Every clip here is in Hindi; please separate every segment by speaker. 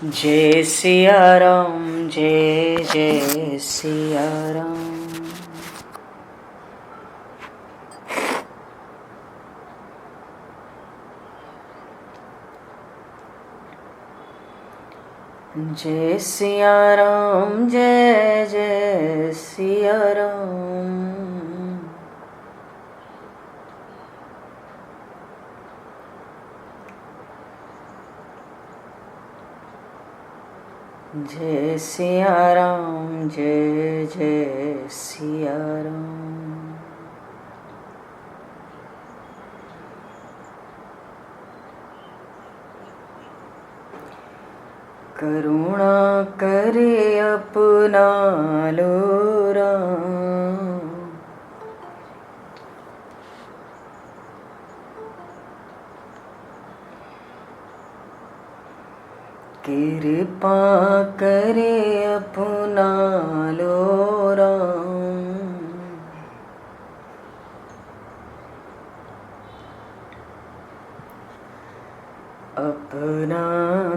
Speaker 1: जय सिया राम जय जय सिया राम। जय सिया राम जय जय सिया राम। जय सिया राम जय जय सिया राम। करुणा करे अपना लो राम। कृपा करे अपना लो राम। अपना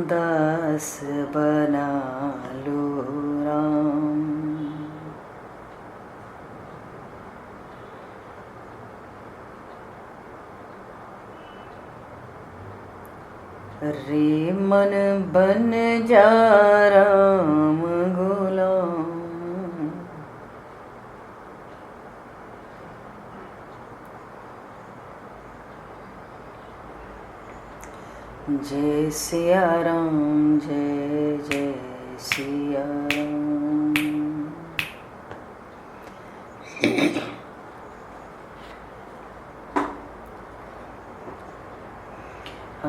Speaker 1: दास बना लो राम। रे मन बन जा राम गुलाम। जय सिया राम जय जय सिया राम।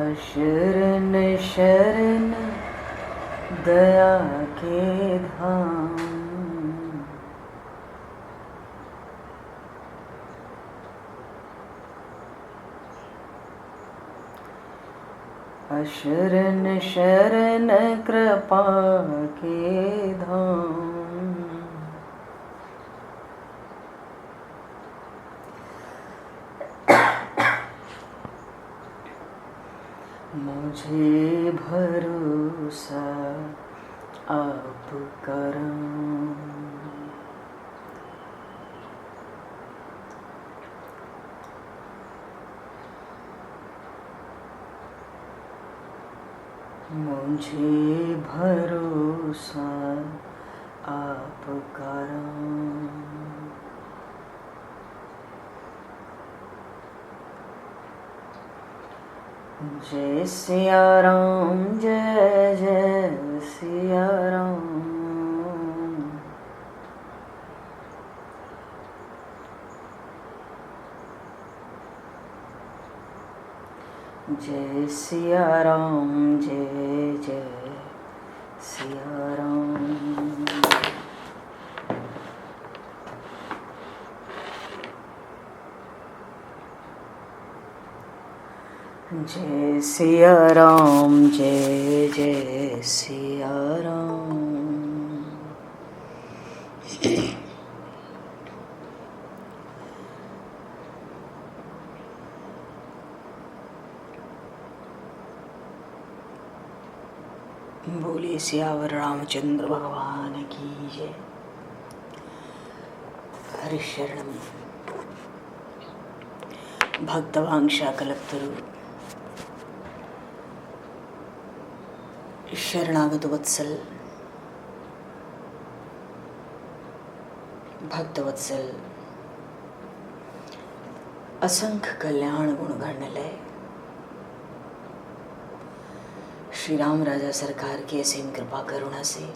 Speaker 1: अशरण शरण दया के धाम। अशरण शरण कृपा के धाम। मुझे भरोसा आप करम। मुझे भरोसा आप करम। जय सिया राम जय जय सिया राम। जय सिया राम जय जय सिया राम। जय सिया राम जय जय सिया राम। बोले सियावर रामचंद्र भगवान की जय। हरिशरणम भक्तवांशा कल्पतरु शरणागत वत्सल भक्तवत्सल असंख्य कल्याण गुण घड़ने श्री राम राजा सरकार की असीम कृपा करुणा से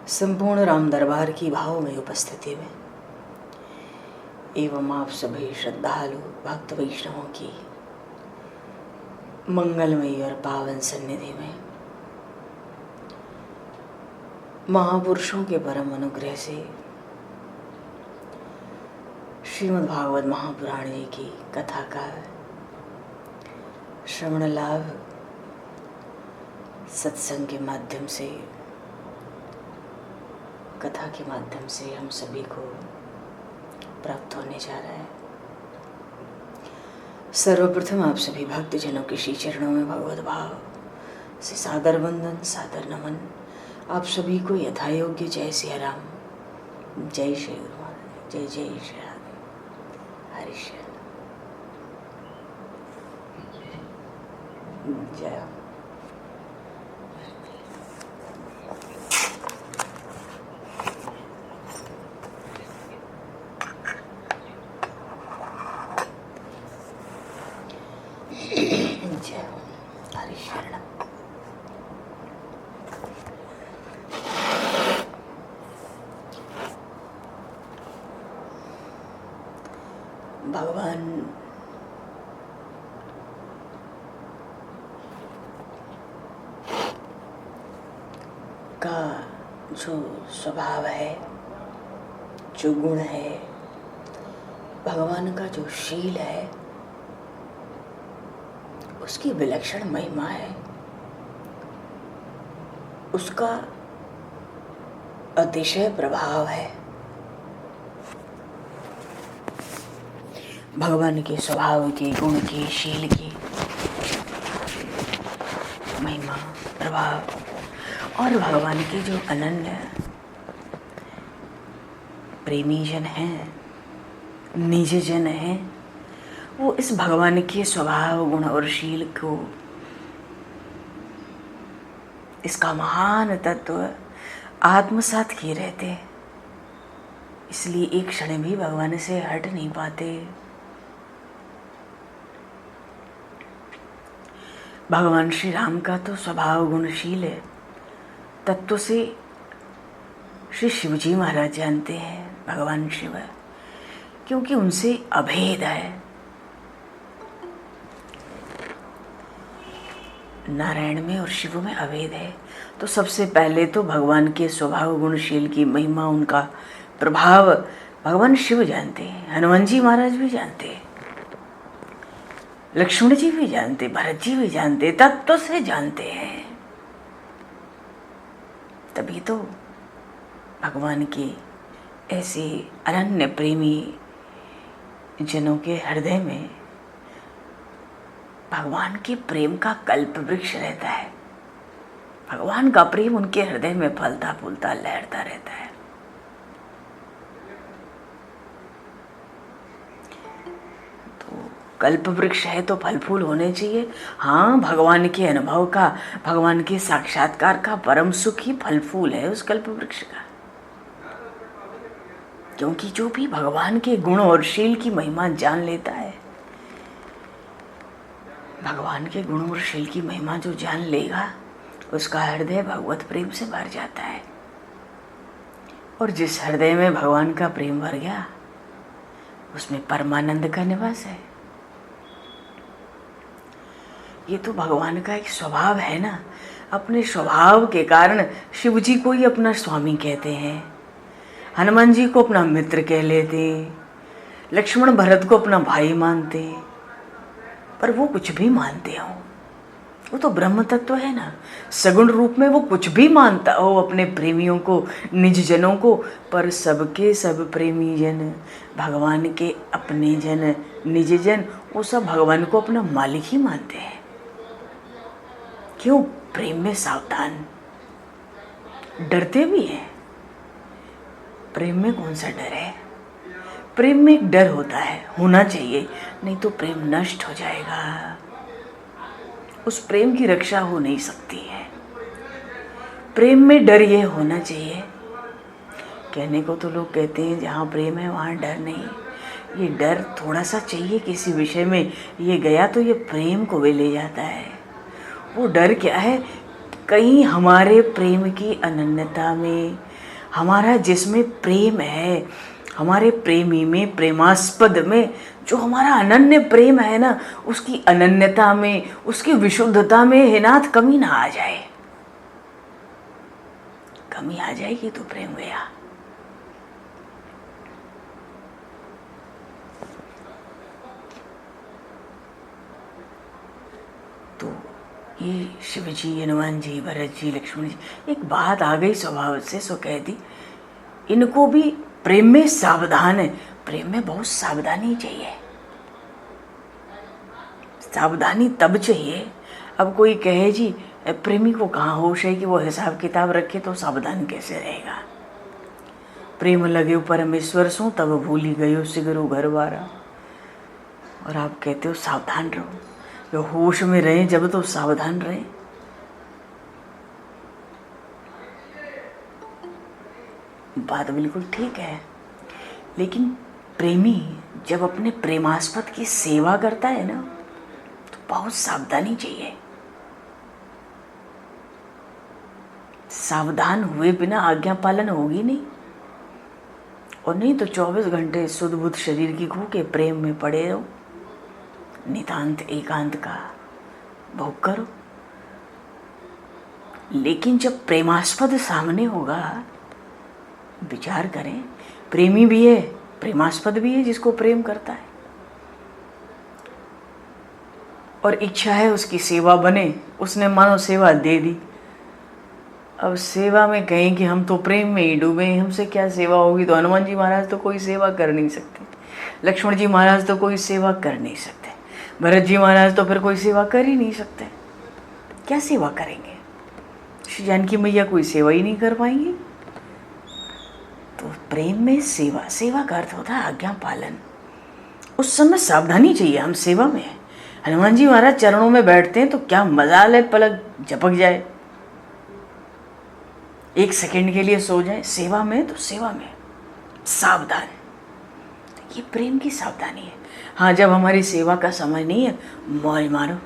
Speaker 1: संपूर्ण राम दरबार की भाव में उपस्थिति में एवं आप सभी श्रद्धालु भक्त वैष्णवों की मंगलमयी और पावन सन्निधि में महापुरुषों के परम अनुग्रह से श्रीमद् भागवत महापुराण जी की कथा का श्रवण लाभ सत्संग के माध्यम से, कथा के माध्यम से हम सभी को प्राप्त होने जा रहा है। सर्वप्रथम आप सभी भक्तजनों के श्री चरणों में भगवत भाव से सादर वंदन, सादर नमन आप सभी को यथायोग्य। जय सिया राम, जय श्री गुरु महाराज, जय जय श्री राधे, हरि श्री जय। हरि शरण। भगवान का जो स्वभाव है, जो गुण है, भगवान का जो शील है, उसकी विलक्षण महिमा है, उसका अतिशय प्रभाव है। भगवान के स्वभाव की, गुण की, शील की महिमा, प्रभाव और भगवान के जो अनन्य प्रेमी जन हैं, निज जन हैं, वो इस भगवान के स्वभाव, गुण और शील को, इसका महान तत्व आत्मसात किए रहते, इसलिए एक क्षण भी भगवान से हट नहीं पाते। भगवान श्री राम का तो स्वभाव गुणशील है, तत्व से श्री शिवजी महाराज जानते हैं भगवान शिव, क्योंकि उनसे अभेद है। नारायण में और शिव में अभेद है। तो सबसे पहले तो भगवान के स्वभाव गुणशील की महिमा, उनका प्रभाव भगवान शिव जानते हैं, हनुमान जी महाराज भी जानते हैं, लक्ष्मण जी भी जानते, भरत जी भी जानते, तत्व से जानते हैं। तभी तो भगवान के ऐसे अनन्य प्रेमी जनों के हृदय में भगवान के प्रेम का कल्प वृक्ष रहता है। भगवान का प्रेम उनके हृदय में फलता फूलता लहरता रहता है। तो कल्प वृक्ष है तो फल फूल होने चाहिए। हाँ, भगवान के अनुभव का, भगवान के साक्षात्कार का परम सुख ही फल फूल है उस कल्प वृक्ष का। क्योंकि जो भी भगवान के गुण और शील की महिमा जान लेता है, भगवान के गुण और शील की महिमा जो जान लेगा, उसका हृदय भगवत प्रेम से भर जाता है। और जिस हृदय में भगवान का प्रेम भर गया, उसमें परमानंद का निवास है। ये तो भगवान का एक स्वभाव है ना। अपने स्वभाव के कारण शिव जी को ही अपना स्वामी कहते हैं, हनुमान जी को अपना मित्र कह लेते, लक्ष्मण भरत को अपना भाई मानते। पर वो कुछ भी मानते हो, वो तो ब्रह्म तत्व है ना। सगुण रूप में वो कुछ भी मानता हो अपने प्रेमियों को, निज जनों को। पर सबके सब प्रेमी जन, भगवान के अपने जन, निज जन, वो सब भगवान को अपना मालिक ही मानते हैं। क्यों? प्रेम में सावधान, डरते भी हैं। प्रेम में कौन सा डर है? प्रेम में एक डर होता है, होना चाहिए, नहीं तो प्रेम नष्ट हो जाएगा। उस प्रेम की रक्षा हो नहीं सकती है। प्रेम में डर ये होना चाहिए। कहने को तो लोग कहते हैं जहाँ प्रेम है वहाँ डर नहीं। ये डर थोड़ा सा चाहिए किसी विषय में, ये गया तो ये प्रेम को भी ले जाता है। वो डर क्या है? कहीं हमारे प्रेम की अनन्यता में, हमारा जिसमें प्रेम है, हमारे प्रेमी में, प्रेमास्पद में जो हमारा अनन्य प्रेम है ना, उसकी अनन्यता में, उसकी विशुद्धता में हे नाथ कमी ना आ जाए। कमी आ जाएगी तो प्रेम गया। तो ये शिव जी, हनुमान जी, भरत जी, लक्ष्मण जी, एक बात आ गई स्वभाव से, सो कह दी। इनको भी प्रेम में सावधान है। प्रेम में बहुत सावधानी चाहिए। सावधानी तब चाहिए, अब कोई कहे जी प्रेमी को कहाँ होश है कि वो हिसाब किताब रखे, तो सावधान कैसे रहेगा। प्रेम लगे परमेश्वर सो तब भूली गयो सिगरू घर वारा। और आप कहते हो सावधान रहो, जो होश में रहे जब तो सावधान रहे। बात बिल्कुल ठीक है, लेकिन प्रेमी जब अपने प्रेमास्पद की सेवा करता है ना, तो बहुत सावधानी चाहिए। सावधान हुए बिना आज्ञा पालन होगी नहीं, और नहीं तो 24 घंटे शुद्ध बुद्ध शरीर की खो के प्रेम में पड़े रहो, नितांत एकांत का भोग करो। लेकिन जब प्रेमास्पद सामने होगा, विचार करें, प्रेमी भी है, प्रेमास्पद भी है जिसको प्रेम करता है, और इच्छा है उसकी सेवा बने, उसने मानो सेवा दे दी। अब सेवा में कहें कि हम तो प्रेम में ही डूबे हैं, हमसे क्या सेवा होगी, तो हनुमान जी महाराज तो कोई सेवा कर नहीं सकते, लक्ष्मण जी महाराज तो कोई सेवा कर नहीं सकते, भरत जी महाराज तो फिर कोई सेवा कर ही नहीं सकते, क्या सेवा करेंगे। श्री जानकी मैया कोई सेवा ही नहीं कर पाएंगी। तो प्रेम में सेवा, सेवा का अर्थ होता है आज्ञा पालन। उस समय सावधानी चाहिए, हम सेवा में हैं। हनुमान जी महाराज चरणों में बैठते हैं तो क्या मजाल है, पलक झपक जाए, 1 सेकंड के लिए सो जाए। सेवा में तो सेवा में सावधान, ये प्रेम की सावधानी है। हाँ, जब हमारी सेवा का समय नहीं है, मौज मारो।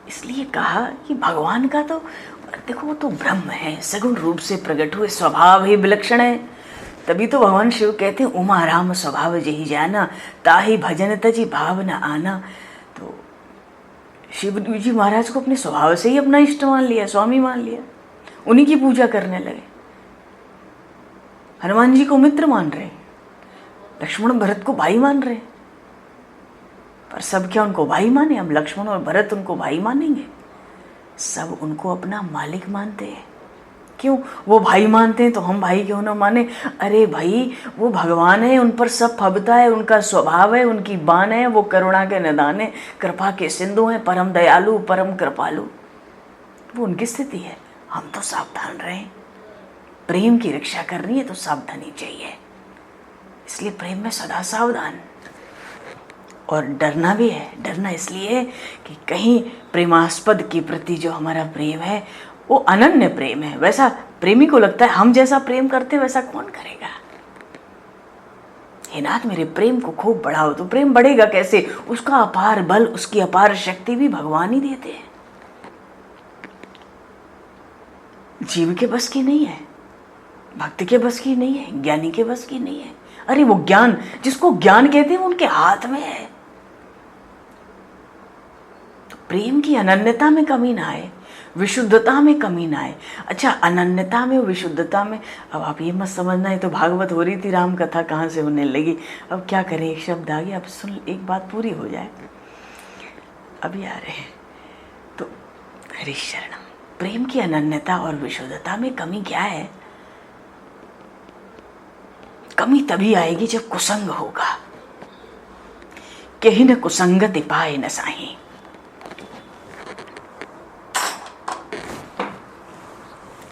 Speaker 1: इसलिए कहा कि भगवान का तो देखो, वो तो ब्रह्म है, सगुण रूप से प्रकट हुए, स्वभाव ही विलक्षण है। तभी तो भगवान शिव कहते हैं उमा राम स्वभाव जही जाना, ताहि भजन तजी भाव न आना। तो शिव जी महाराज को अपने स्वभाव से ही अपना इष्ट मान लिया, स्वामी मान लिया, उन्हीं की पूजा करने लगे। हनुमान जी को मित्र मान रहे, लक्ष्मण भरत को भाई मान रहे, पर सब क्या उनको भाई माने? हम लक्ष्मण और भरत उनको भाई मानेंगे? सब उनको अपना मालिक मानते हैं। क्यों? वो भाई मानते हैं तो हम भाई क्यों ना माने? अरे भाई, वो भगवान है, उन पर सब फबता है, उनका स्वभाव है, उनकी बान है, वो करुणा के निदान है, कृपा के सिंधु हैं, परम दयालु, परम कृपालु। वो उनकी स्थिति है। हम तो सावधान रहें, प्रेम की रक्षा करनी है तो सावधानी चाहिए। इसलिए प्रेम में सदा सावधान। और डरना भी है। डरना इसलिए है कि कहीं प्रेमास्पद के प्रति जो हमारा प्रेम है वो अनन्य प्रेम है। वैसा प्रेमी को लगता है हम जैसा प्रेम करते वैसा कौन करेगा। हे नाथ, मेरे प्रेम को खूब बढ़ाओ। तो प्रेम बढ़ेगा कैसे? उसका अपार बल, उसकी अपार शक्ति भी भगवान ही देते हैं, जीव के बस की नहीं है, भक्त के बस की नहीं है, ज्ञानी के बस की नहीं है। अरे वो ज्ञान, जिसको ज्ञान कहते हैं, वो उनके हाथ में है। तो प्रेम की अनन्यता में कमी ना आए, विशुद्धता में कमी ना आए। अच्छा, अनन्यता में, विशुद्धता में, अब आप ये मत समझना है तो भागवत हो रही थी, राम कथा कहाँ से होने लगी। अब क्या करें, एक शब्द आ गया, अब सुन, एक बात पूरी हो जाए। अभी आ रहे हैं तो हरिशरणम। प्रेम की अनन्यता और विशुद्धता में कमी क्या है? कमी तभी आएगी जब कुसंग होगा। कहीं न कुसंगति पाए न साही।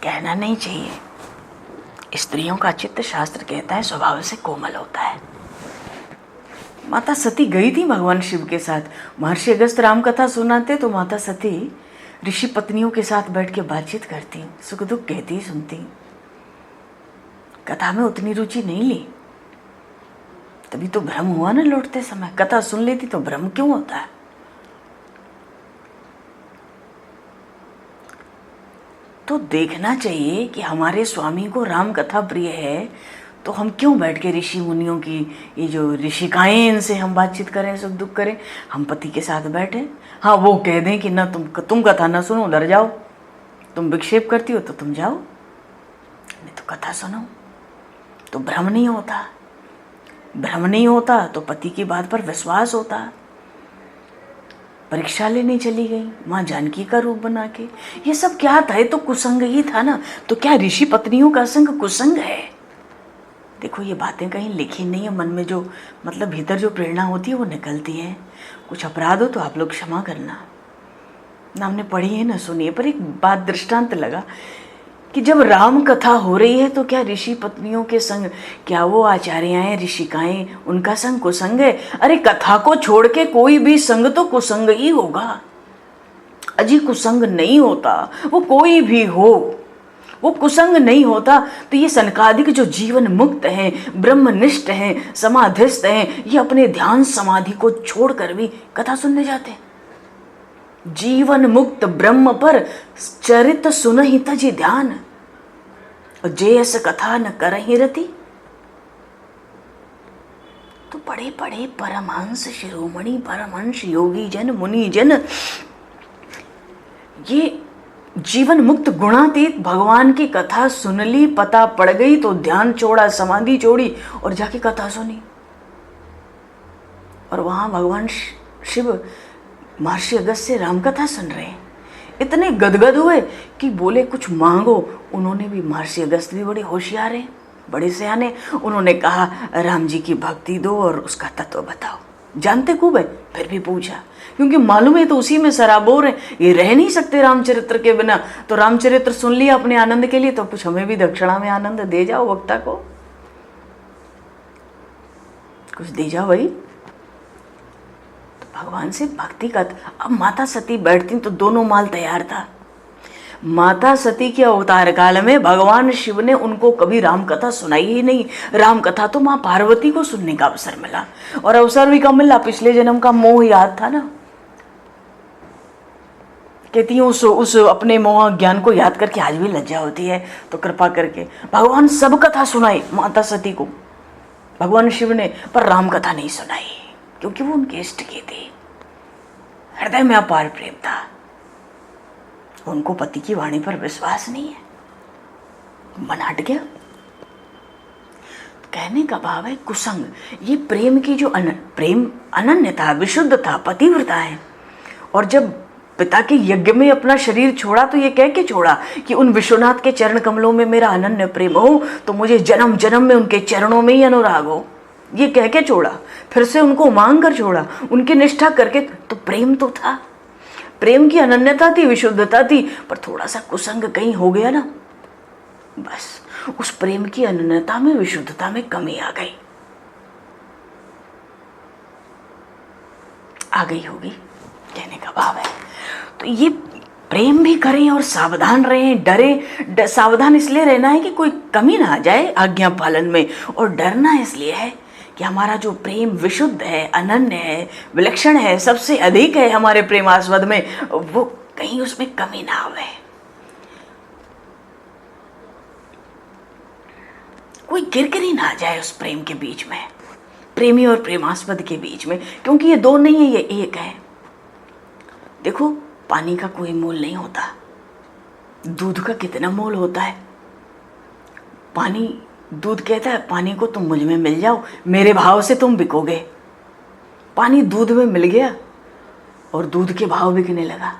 Speaker 1: कहना नहीं चाहिए। स्त्रियों का चित्त शास्त्र कहता है स्वभाव से कोमल होता है। माता सती गई थी भगवान शिव के साथ। महर्षि अगस्त राम कथा सुनाते तो माता सती ऋषि पत्नियों के साथ बैठ के बातचीत करती, सुख दुख कहती, सुनती। कथा में उतनी रुचि नहीं ली, तभी तो भ्रम हुआ ना लौटते समय। कथा सुन लेती तो भ्रम क्यों होता है? तो देखना चाहिए कि हमारे स्वामी को राम कथा प्रिय है तो हम क्यों बैठ के ऋषि मुनियों की, ये जो ऋषिकाएं, इनसे हम बातचीत करें, सुख दुख करें। हम पति के साथ बैठे, हाँ वो कह दें कि ना तुम कथा ना सुनो, उधर जाओ, तुम विक्षेप करती हो तो तुम जाओ, नहीं तो कथा सुनो, तो भ्रम नहीं होता। भ्रम नहीं होता तो पति की बात पर विश्वास होता। परीक्षा लेने चली गई माँ जानकी का रूप बना के। ये सब क्या था? ये तो कुसंग ही था ना। तो क्या ऋषि पत्नियों का संग कुसंग है? देखो, ये बातें कहीं लिखी नहीं है, मन में जो मतलब भीतर जो प्रेरणा होती है वो निकलती है। कुछ अपराध हो तो आप लोग क्षमा करना। ना हमने पढ़ी है ना सुनी है, पर एक बात दृष्टांत लगा कि जब राम कथा हो रही है तो क्या ऋषि पत्नियों के संग, क्या वो आचार्याएं ऋषिकाएं उनका संग कुसंग है? अरे कथा को छोड़ के कोई भी संग तो कुसंग ही होगा। अजी कुसंग नहीं होता, वो कोई भी हो वो कुसंग नहीं होता। तो ये सनकादिक जो जीवन मुक्त हैं, ब्रह्मनिष्ठ हैं, समाधिस्थ हैं, ये अपने ध्यान समाधि को छोड़कर भी कथा सुनने जाते हैं। जीवन मुक्त ब्रह्म पर चरित सुनहि तजि ध्यान, जेयस कथा न करहि रति। तो बड़े बड़े परमहंस शिरोमणि परमहंस योगी जन मुनि जन ये जीवन मुक्त गुणातीत भगवान की कथा सुन ली, पता पड़ गई तो ध्यान छोड़ा, समाधि छोड़ी और जाके कथा सुनी। और वहां भगवान शिव महर्षि अगस्त्य से रामकथा सुन रहे हैं। इतने गदगद हुए कि बोले कुछ मांगो। उन्होंने भी, महर्षि अगस्त्य भी बड़े होशियार हैं, बड़े सियाने। उन्होंने कहा राम जी की भक्ति दो और उसका तत्व बताओ। जानते खूब है, फिर भी पूछा, क्योंकि मालूम है तो उसी में सराबोर है, ये रह नहीं सकते रामचरित्र के बिना। तो रामचरित्र सुन लिया अपने आनंद के लिए, तो कुछ हमें भी दक्षिणा में आनंद दे जाओ, वक्ता को कुछ दे जाओ भाई। तो भगवान से भक्ति का, अब माता सती बैठती तो दोनों माल तैयार था। माता सती के अवतार काल में भगवान शिव ने उनको कभी राम कथा सुनाई ही नहीं। राम कथा तो माँ पार्वती को सुनने का अवसर मिला, और अवसर भी कब मिला? पिछले जन्म का मोह याद था ना। कहती हूँ उस अपने मोह ज्ञान को याद करके आज भी लज्जा होती है। तो कृपा करके भगवान सब कथा सुनाई माता सती को, भगवान शिव ने, पर राम कथा नहीं सुनाई, क्योंकि वो उनके इष्ट की थी। हृदय में अपार प्रेम था, उनको पति की वाणी पर विश्वास नहीं है, मन हट गया। कहने का भाव है कुसंग, ये प्रेम की जो प्रेम अनन्य था, विशुद्ध था, पतिव्रता है। और जब पिता के यज्ञ में अपना शरीर छोड़ा तो ये कह के छोड़ा कि उन विश्वनाथ के चरण कमलों में मेरा अनन्य प्रेम हो, तो मुझे जन्म जन्म में उनके चरणों में ही अनुराग हो। ये कह के छोड़ा, फिर से उनको मांग कर छोड़ा, उनकी निष्ठा करके। तो प्रेम तो था, प्रेम की अनन्यता थी, विशुद्धता थी, पर थोड़ा सा कुसंग कहीं हो गया ना, बस उस प्रेम की अनन्यता में, विशुद्धता में कमी आ गई होगी, कहने का भाव है। तो ये प्रेम भी करें और सावधान रहें, डरें। सावधान इसलिए रहना है कि कोई कमी ना आ जाए आज्ञा पालन में, और डरना इसलिए है कि हमारा जो प्रेम विशुद्ध है, अनन्य है, विलक्षण है, सबसे अधिक है हमारे प्रेमास्पद में, वो कहीं उसमें कमी ना आवे, कोई गिरगिरी ना आ जाए उस प्रेम के बीच में, प्रेमी और प्रेमास्पद के बीच में। क्योंकि ये दो नहीं है, ये एक है। देखो, पानी का कोई मोल नहीं होता, दूध का कितना मोल होता है। पानी, दूध कहता है पानी को तुम मुझ में मिल जाओ, मेरे भाव से तुम बिकोगे। पानी दूध में मिल गया और दूध के भाव बिकने लगा,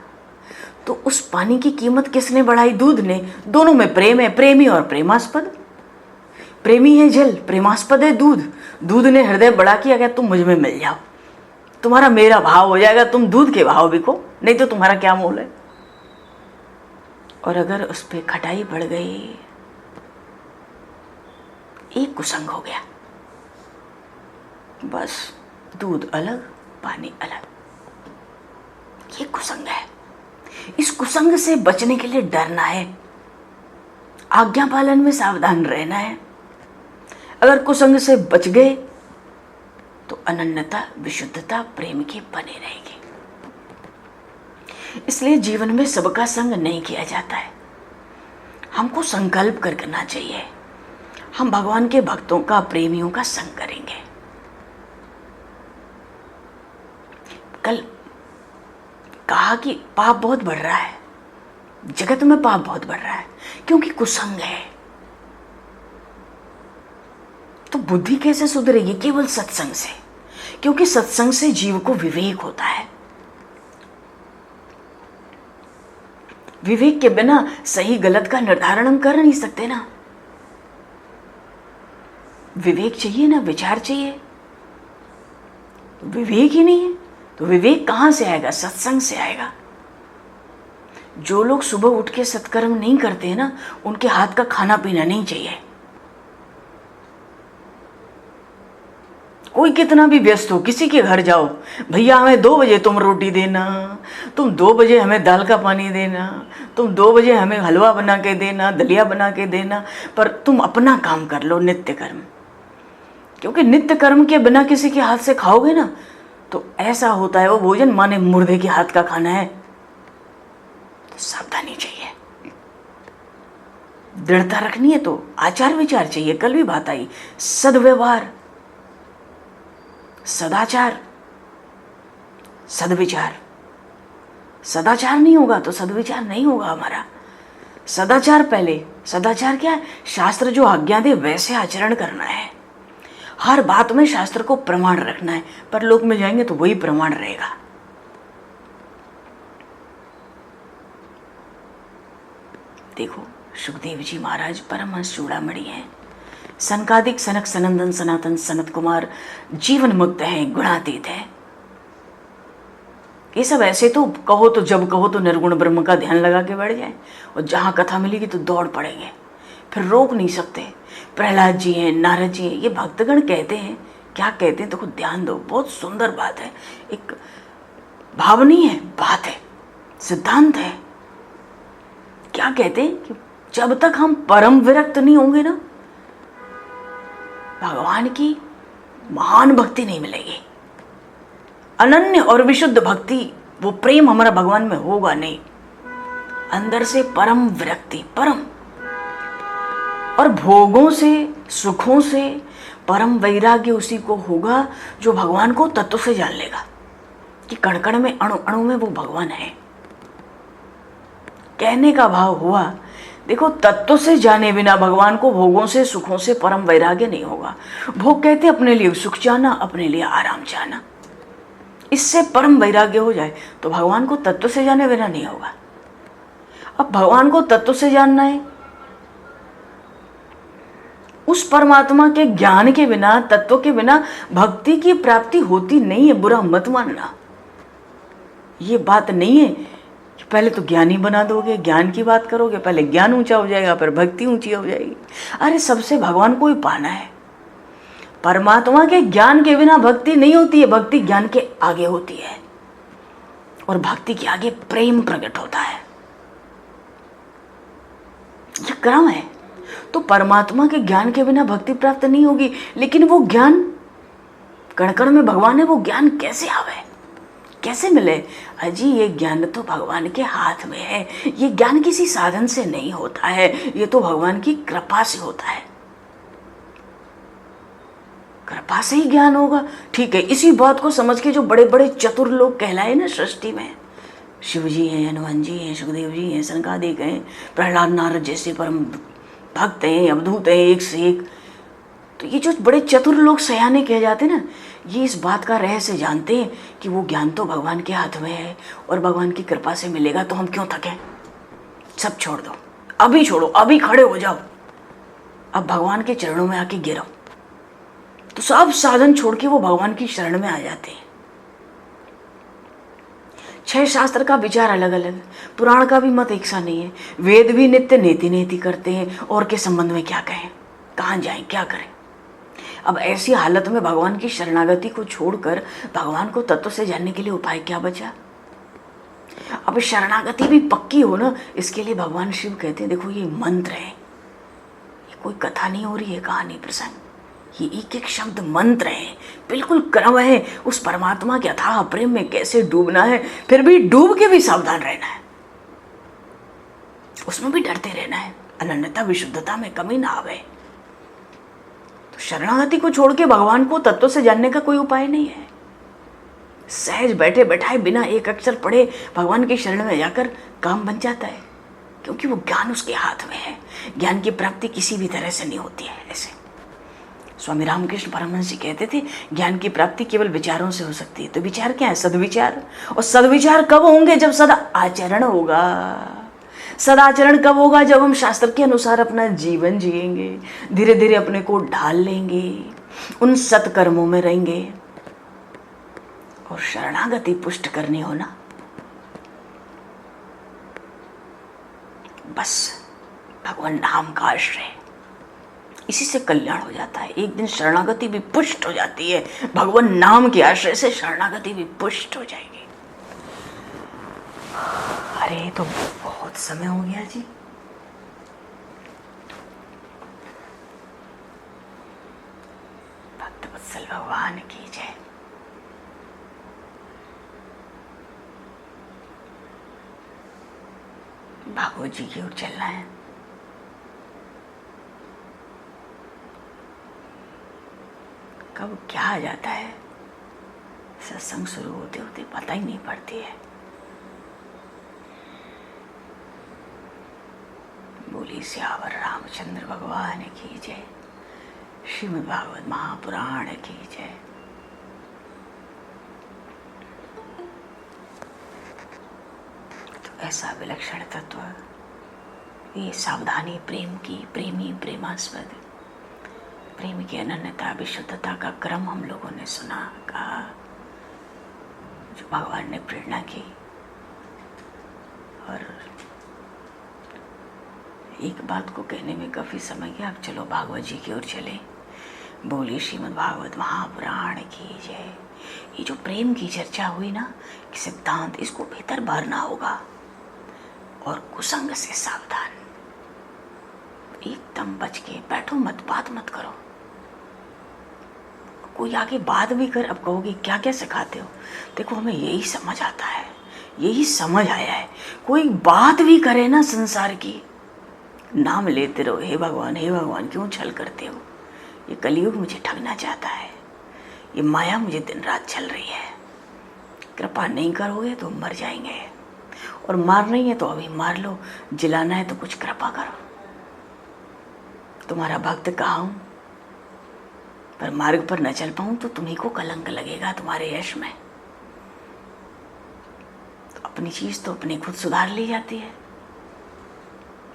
Speaker 1: तो उस पानी की कीमत किसने बढ़ाई? दूध ने। दोनों में प्रेम है, प्रेमी और प्रेमास्पद। प्रेमी है जल, प्रेमास्पद है दूध। दूध ने हृदय बड़ा किया, क्या तुम मुझ में मिल जाओ, तुम्हारा मेरा भाव हो जाएगा, तुम दूध के भाव बिको, नहीं तो तुम्हारा क्या मोल है। और अगर उस पर खटाई बढ़ गई, एक कुसंग हो गया, बस दूध अलग, पानी अलग, ये कुसंग है। इस कुसंग से बचने के लिए डरना है, आज्ञा पालन में सावधान रहना है। अगर कुसंग से बच गए तो अनन्यता, विशुद्धता प्रेम की बनी रहेगी। इसलिए जीवन में सबका संग नहीं किया जाता है, हमको संकल्प करना चाहिए, हम भगवान के भक्तों का, प्रेमियों का संग करेंगे। कल कहा कि पाप बहुत बढ़ रहा है, जगत में पाप बहुत बढ़ रहा है, क्योंकि कुसंग है। तो बुद्धि कैसे सुधरेगी? केवल सत्संग से, क्योंकि सत्संग से जीव को विवेक होता है। विवेक के बिना सही गलत का निर्धारण हम कर नहीं सकते ना। विवेक चाहिए ना, विचार चाहिए। विवेक ही नहीं है तो विवेक कहां से आएगा? सत्संग से आएगा। जो लोग सुबह उठ के सत्कर्म नहीं करते हैं ना, उनके हाथ का खाना पीना नहीं चाहिए। कोई कितना भी व्यस्त हो, किसी के घर जाओ, भैया हमें 2 बजे तुम रोटी देना, तुम 2 बजे हमें दाल का पानी देना, तुम 2 बजे हमें हलवा बना के देना, दलिया बना के देना, पर तुम अपना काम कर लो, नित्य कर्म। क्योंकि नित्य कर्म के बिना किसी के हाथ से खाओगे ना, तो ऐसा होता है वो भोजन माने मुर्दे के हाथ का खाना है। तो सावधानी चाहिए, दृढ़ता रखनी है तो आचार विचार चाहिए। कल भी बात आई, सद्व्यवहार, सदाचार, सद्विचार। सदाचार नहीं होगा तो सद्विचार नहीं होगा हमारा। सदाचार पहले, सदाचार क्या है? शास्त्र जो आज्ञा दे वैसे आचरण करना है। हर बात में शास्त्र को प्रमाण रखना है, पर लोक में जाएंगे तो वही प्रमाण रहेगा। देखो सुखदेव जी महाराज परमहंस चूड़ामणि हैं, सनकादिक सनक सनंदन सनातन सनत कुमार जीवन मुक्त है, गुणातीत है। ये सब ऐसे तो कहो तो जब कहो तो निर्गुण ब्रह्म का ध्यान लगा के बैठ जाए, और जहां कथा मिलेगी तो दौड़ पड़ेंगे, फिर रोक नहीं सकते। प्रहलाद जी हैं, नारद जी हैं, ये भक्तगण कहते हैं, क्या कहते हैं देखो ध्यान दो, बहुत सुंदर बात है। एक भावनीय है, बात है, सिद्धांत है। क्या कहते हैं कि जब तक हम परम विरक्त नहीं होंगे ना, भगवान की महान भक्ति नहीं मिलेगी। अनन्य और विशुद्ध भक्ति, वो प्रेम हमारा भगवान में होगा नहीं। अंदर से परम विरक्ति, परम, और भोगों से सुखों से परम वैराग्य उसी को होगा जो भगवान को तत्व से जान लेगा कि कण कण में, अणु अणु में वो भगवान है। कहने का भाव हुआ, देखो तत्व से जाने बिना भगवान को भोगों से सुखों से परम वैराग्य नहीं होगा। भोग कहते अपने लिए सुख चाहना, अपने लिए आराम चाहना, इससे परम वैराग्य हो जाए तो भगवान को तत्व से जाने बिना नहीं होगा। अब भगवान को तत्व से जानना है, उस परमात्मा के ज्ञान के बिना, तत्व के बिना भक्ति की प्राप्ति होती नहीं है। बुरा मत मानना, ये बात नहीं है कि पहले तो ज्ञानी बना दोगे, ज्ञान की बात करोगे, पहले ज्ञान ऊंचा हो जाएगा फिर भक्ति ऊंची हो जाएगी। अरे सबसे भगवान को ही पाना है। परमात्मा के ज्ञान के बिना भक्ति नहीं होती है, भक्ति ज्ञान के आगे होती है, और भक्ति के आगे प्रेम प्रकट होता है। यह क्रम है। तो परमात्मा के ज्ञान के बिना भक्ति प्राप्त नहीं होगी, लेकिन वो ज्ञान कण कण में भगवान है, वो ज्ञान कैसे आवे, कैसे मिले? अजी ये ज्ञान तो भगवान के हाथ में है। ये ज्ञान किसी साधन से नहीं होता है, ये तो भगवान की कृपा से होता है। कृपा से ही ज्ञान होगा, ठीक है। इसी बात को समझ के जो बड़े बड़े चतुर लोग कहलाए ना सृष्टि में, शिव जी हैं, हनुमान जी हैं, सुखदेव जी हैं, सनकादिक हैं, प्रहलाद नारद जैसे परम भक्त हैं, अवधूत हैं, एक से एक। तो ये जो बड़े चतुर लोग सयाने कहे जाते हैं ना, ये इस बात का रहस्य जानते हैं कि वो ज्ञान तो भगवान के हाथ में है और भगवान की कृपा से मिलेगा। तो हम क्यों थकें? सब छोड़ दो, अभी छोड़ो, अभी खड़े हो जाओ, अब भगवान के चरणों में आके गिरो। तो सब साधन छोड़ के वो भगवान की शरण में आ जाते हैं। 6 शास्त्र का विचार अलग अलग, पुराण का भी मत एक सा नहीं है। वेद भी नित्य नेति नेति करते हैं, और के संबंध में क्या कहें, कहाँ जाएं, क्या करें? अब ऐसी हालत में भगवान की शरणागति को छोड़कर भगवान को तत्व से जानने के लिए उपाय क्या बचा? अब शरणागति भी पक्की हो ना, इसके लिए भगवान शिव कहते हैं, देखो ये मंत्र है, ये कोई कथा नहीं हो रही है, कहानी प्रसंग, ये एक एक शब्द मंत्र है, बिल्कुल क्रम है। उस परमात्मा के अथाह प्रेम में कैसे डूबना है, फिर भी डूब के भी सावधान रहना है, उसमें भी डरते रहना है, अनन्यता विशुद्धता में कमी ना आवे। तो शरणागति को छोड़ के भगवान को तत्व से जानने का कोई उपाय नहीं है। सहज बैठे बैठाए बिना एक अक्षर पढ़े भगवान की शरण में जाकर काम बन जाता है, क्योंकि वो ज्ञान उसके हाथ में है। ज्ञान की प्राप्ति किसी भी तरह से नहीं होती है। ऐसे स्वामी रामकृष्ण परमहंस जी कहते थे, ज्ञान की प्राप्ति केवल विचारों से हो सकती है। तो विचार क्या है? सद्विचार। और सद्विचार कब होंगे? जब सदा आचरण होगा। सदाचरण कब होगा? जब हम शास्त्र के अनुसार अपना जीवन जिएंगे, धीरे धीरे अपने को ढाल लेंगे, उन सत्कर्मों में रहेंगे। और शरणागति पुष्ट करनी हो ना, बस भगवान नाम का आश्रय, इसी से कल्याण हो जाता है। एक दिन शरणागति भी पुष्ट हो जाती है, भगवान नाम के आश्रय से शरणागति भी पुष्ट हो जाएगी। अरे तो बहुत समय हो गया जी। भक्तवत्सल भगवान की जय। भागवत जी की ओर चलना है। कब क्या आ जाता है, सत्संग शुरू होते होते पता ही नहीं पड़ती है। बोली सियावर रामचंद्र भगवान की जय, श्रीमद् भागवत महापुराण की जय। तो ऐसा विलक्षण तत्व, ये सावधानी प्रेम की, प्रेमी प्रेमास्पद, प्रेम की अनन्यता विशुद्धता का क्रम हम लोगों ने सुना, कहा, जो भगवान ने प्रेरणा की। और एक बात को कहने में काफी समय गया, अब चलो भागवत जी की ओर चले। बोलिए श्रीमद् भागवत महापुराण की जय। ये जो प्रेम की चर्चा हुई ना, कि सिद्धांत, इसको भीतर भरना होगा। और कुसंग से सावधान, एकदम बच के बैठो मत, बात मत करो। कोई आगे बात भी कर, अब कहोगे क्या क्या सिखाते हो। देखो हमें यही समझ आता है, यही समझ आया है। कोई बात भी करे ना संसार की, नाम लेते रहो, हे भगवान क्यों छल करते हो। ये कलयुग मुझे ठगना चाहता है, ये माया मुझे दिन रात छल रही है। कृपा नहीं करोगे तो मर जाएंगे, और मार नहीं है तो अभी मार लो, जिलाना है तो कुछ कृपा करो। तुम्हारा भक्त कहाँ हूं, पर मार्ग पर न चल पाऊं तो तुम्ही को कलंक लगेगा तुम्हारे यश में। तो अपनी चीज तो अपनी खुद सुधार ली जाती है।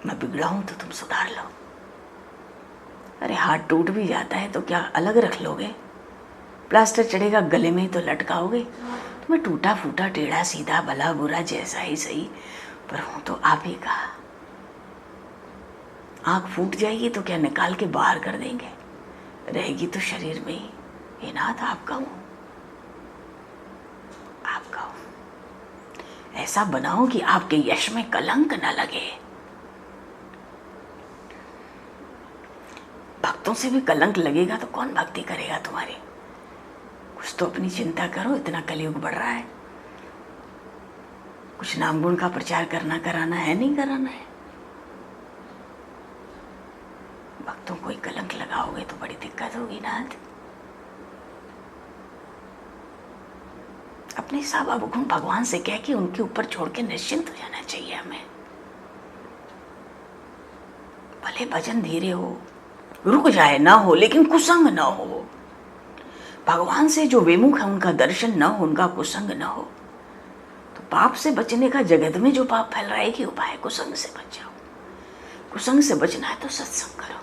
Speaker 1: मैं बिगड़ा हूं तो तुम सुधार लो। अरे हाथ टूट भी जाता है तो क्या अलग रख लोगे, प्लास्टर चढ़ेगा गले में तो लटकाओगे। तुम्हें टूटा फूटा टेढ़ा सीधा भला बुरा जैसा ही सही, पर हूं तो आप ही का। आंख फूट जाएगी तो क्या निकाल के बाहर कर देंगे, रहेगी तो शरीर में ही। हे नाथ आपका हूं, आपका हूं। ऐसा बनाओ कि आपके यश में कलंक न लगे। भक्तों से भी कलंक लगेगा तो कौन भक्ति करेगा तुम्हारी। कुछ तो अपनी चिंता करो, इतना कलयुग बढ़ रहा है। कुछ नाम गुण का प्रचार करना कराना है, नहीं कराना है। भक्तों को ही कलंक लगाओगे तो बड़ी दिक्कत होगी नाथ। अपने सब अवगुण भगवान से कह के उनके ऊपर छोड़ के निश्चिंत हो जाना चाहिए हमें। भले भजन धीरे हो, रुक जाए ना हो, लेकिन कुसंग ना हो। भगवान से जो विमुख है उनका दर्शन न हो, उनका कुसंग न हो। तो पाप से बचने का जगत में जो पाप फैल रहा है कि उपाय, कुसंग से बच जाओ। कुसंग से बचना है तो सत्संग करो।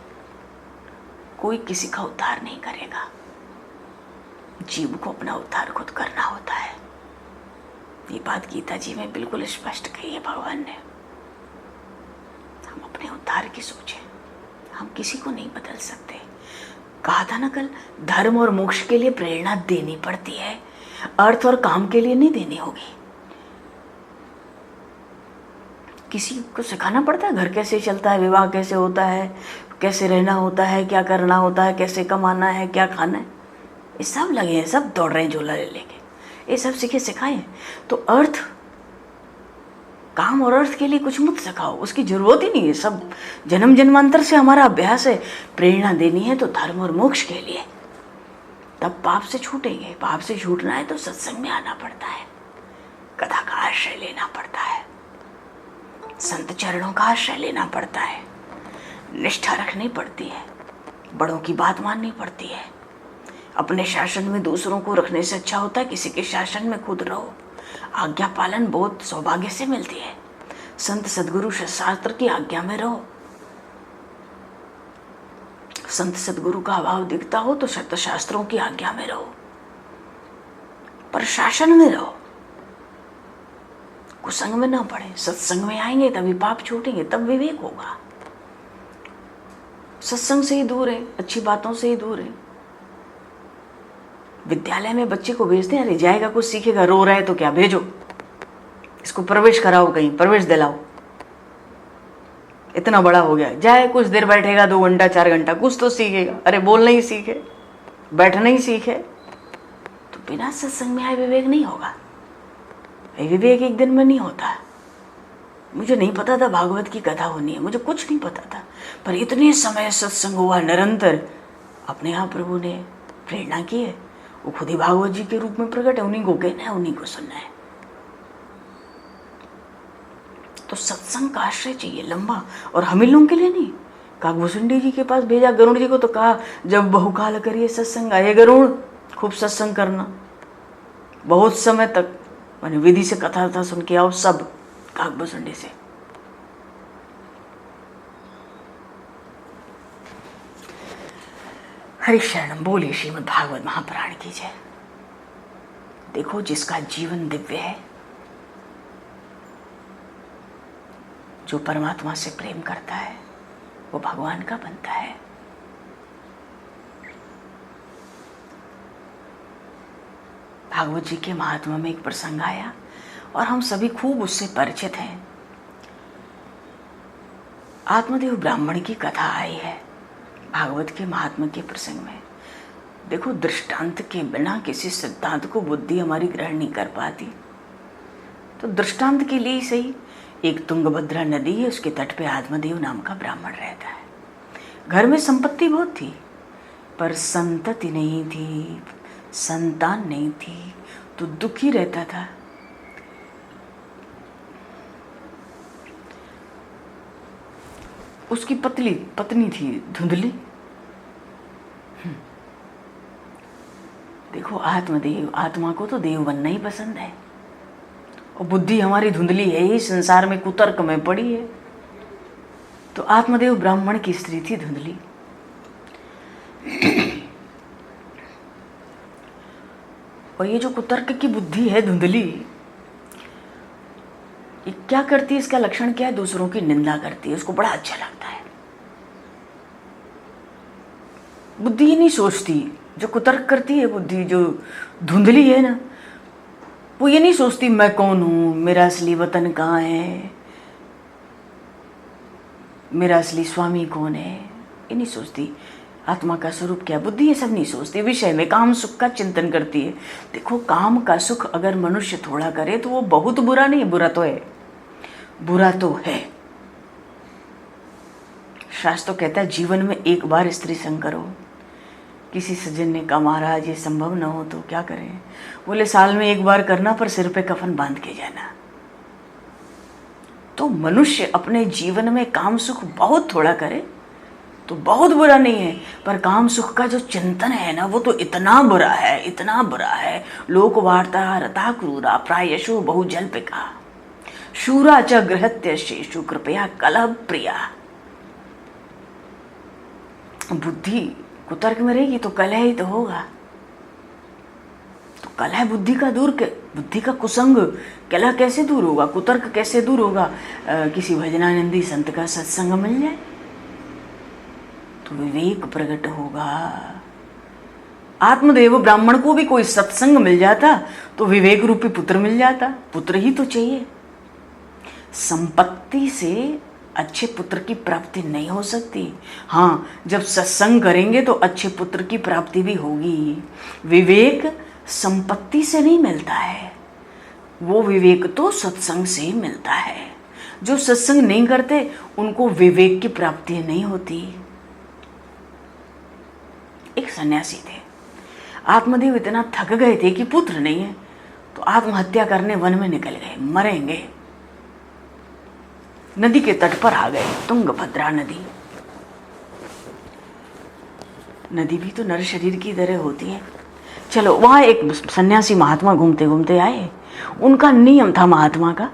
Speaker 1: कोई किसी का उद्धार नहीं करेगा, जीव को अपना उद्धार खुद करना होता है। ये बात गीता जी में बिल्कुल स्पष्ट कही है भगवान ने। हम अपने उद्धार की सोचें, हम किसी को नहीं बदल सकते। कहा था ना कल, धर्म और मोक्ष के लिए प्रेरणा देनी पड़ती है, अर्थ और काम के लिए नहीं देनी होगी। किसी को सिखाना पड़ता है घर कैसे चलता है, विवाह कैसे होता है, कैसे रहना होता है, क्या करना होता है, कैसे कमाना है, क्या खाना है। ये सब लगे हैं, सब दौड़ रहे हैं झोला ले लेके, ये सब सीखे सिखाए। तो अर्थ, काम और अर्थ के लिए कुछ मत सिखाओ, उसकी जरूरत ही नहीं है। सब जन्म जन्मांतर से हमारा अभ्यास है। प्रेरणा देनी है तो धर्म और मोक्ष के लिए, तब पाप से छूटेंगे। पाप से छूटना है तो सत्संग में आना पड़ता है, कथा का आश्रय लेना पड़ता है, संत चरणों का आश्रय लेना पड़ता है, निष्ठा रखनी पड़ती है, बड़ों की बात माननी पड़ती है। अपने शासन में दूसरों को रखने से अच्छा होता है किसी के शासन में खुद रहो। आज्ञा पालन बहुत सौभाग्य से मिलती है। संत सदगुरु शास्त्र की आज्ञा में रहो। संत सदगुरु का अभाव दिखता हो तो सत्य शास्त्रों की आज्ञा में रहो, पर शासन में रहो। कुसंग में ना पड़े, सत्संग में आएंगे तभी पाप छूटेंगे, तब विवेक होगा। सत्संग से ही दूर है, अच्छी बातों से ही दूर है। विद्यालय में बच्चे को भेजते हैं, अरे जाएगा कुछ सीखेगा, रो रहा है तो क्या, भेजो इसको, प्रवेश कराओ, कहीं प्रवेश दिलाओ, इतना बड़ा हो गया, जाए कुछ देर बैठेगा, 2 घंटा 4 घंटा, कुछ तो सीखेगा। अरे बोलना ही सीखे, बैठना ही सीखे। तो बिना सत्संग में आए विवेक नहीं होगा। विवेक एक दिन में नहीं होता। मुझे नहीं पता था भागवत की कथा होनी है, मुझे कुछ नहीं पता था, पर इतने समय सत्संग हुआ निरंतर, अपने आप प्रभु ने प्रेरणा की है। वो खुद ही भागवत जी के रूप में प्रकट है, उन्हीं को कहना है, उन्हीं को सुनना है। तो सत्संग का आश्रय चाहिए लंबा, और हम लोगों के लिए नहीं। काकभूषुंडी जी के पास भेजा गरुड़ जी को, तो कहा जब बहुकाल करिए सत्संग, आए गरुड़ खूब सत्संग करना, बहुत समय तक मैंने विधि से कथा था सुन के आओ सब काकभूषुंडी से। हरि शरणम बोलिए श्रीमद् भागवत महापुराण की जय। देखो, जिसका जीवन दिव्य है, जो परमात्मा से प्रेम करता है, वो भगवान का बनता है। भागवत जी के महात्मा में एक प्रसंग आया और हम सभी खूब उससे परिचित हैं। आत्मदेव ब्राह्मण की कथा आई है भागवत के महात्मा के प्रसंग में। देखो, दृष्टांत के बिना किसी सिद्धांत को बुद्धि हमारी ग्रहण नहीं कर पाती। तो दृष्टांत के लिए ही सही, एक तुंगभद्रा नदी है, उसके तट पे आत्मदेव नाम का ब्राह्मण रहता है। घर में संपत्ति बहुत थी, पर संतति नहीं थी, संतान नहीं थी, तो दुखी रहता था। उसकी पत्नी थी धुंधली। देखो, आत्मदेव, आत्मा को तो देव बनना ही पसंद है, और बुद्धि हमारी धुंधली है ही, संसार में कुतर्क में पड़ी है। तो आत्मदेव ब्राह्मण की स्त्री थी धुंधली। और ये जो कुतर्क की बुद्धि है धुंधली, ये क्या करती है, इसका लक्षण क्या है, दूसरों की निंदा करती है, उसको बड़ा अच्छा लगता है। बुद्धि ही नहीं सोचती, जो कुतर्क करती है बुद्धि, जो धुंधली है ना, वो ये नहीं सोचती मैं कौन हूं, मेरा असली वतन कहाँ है, मेरा असली स्वामी कौन है, ये नहीं सोचती। आत्मा का स्वरूप क्या, बुद्धि ये सब नहीं सोचती। विषय में काम सुख का चिंतन करती है। देखो, काम का सुख अगर मनुष्य थोड़ा करे तो वो बहुत बुरा नहीं, बुरा तो है, बुरा तो है। शास्त्र तो कहता है जीवन में एक बार स्त्री संग करो। किसी सज्जन ने कहा महाराज ये संभव ना हो तो क्या करें? बोले साल में एक बार करना, पर सिर पे कफन बांध के जाना। तो मनुष्य अपने जीवन में काम सुख बहुत थोड़ा करे तो बहुत बुरा नहीं है, पर काम सुख का जो चिंतन है ना, वो तो इतना बुरा है, इतना बुरा है। लोक वार्ता रता क्रूरा प्रायशो बहुजल्पिका शूरा च गृहत्य शेषु कृपया कलह प्रिया। बुद्धि कुतर्क में रहेगी तो कलह ही तो होगा। तो कलह बुद्धि का दूर के, बुद्धि का कुसंग, कलह कैसे दूर होगा, कुतर्क कैसे दूर होगा? किसी भजनानंदी संत का सत्संग मिल जाए तो विवेक प्रकट होगा। आत्मदेव ब्राह्मण को भी कोई सत्संग मिल जाता तो विवेक रूपी पुत्र मिल जाता। पुत्र ही तो चाहिए। संपत्ति से अच्छे पुत्र की प्राप्ति नहीं हो सकती। हाँ, जब सत्संग करेंगे तो अच्छे पुत्र की प्राप्ति भी होगी। विवेक संपत्ति से नहीं मिलता है, वो विवेक तो सत्संग से ही मिलता है। जो सत्संग नहीं करते उनको विवेक की प्राप्ति नहीं होती। एक सन्यासी थे, आत्मदेव इतना थक गए थे कि पुत्र नहीं है, तो आत्महत्या करने वन में निकल गए, मरेंगे। नदी के तट पर आ गए, तुंगभद्रा नदी। नदी भी तो नर शरीर की तरह होती है। चलो, वहाँ एक सन्यासी महात्मा घूमते घूमते आए। उनका नियम था महात्मा का,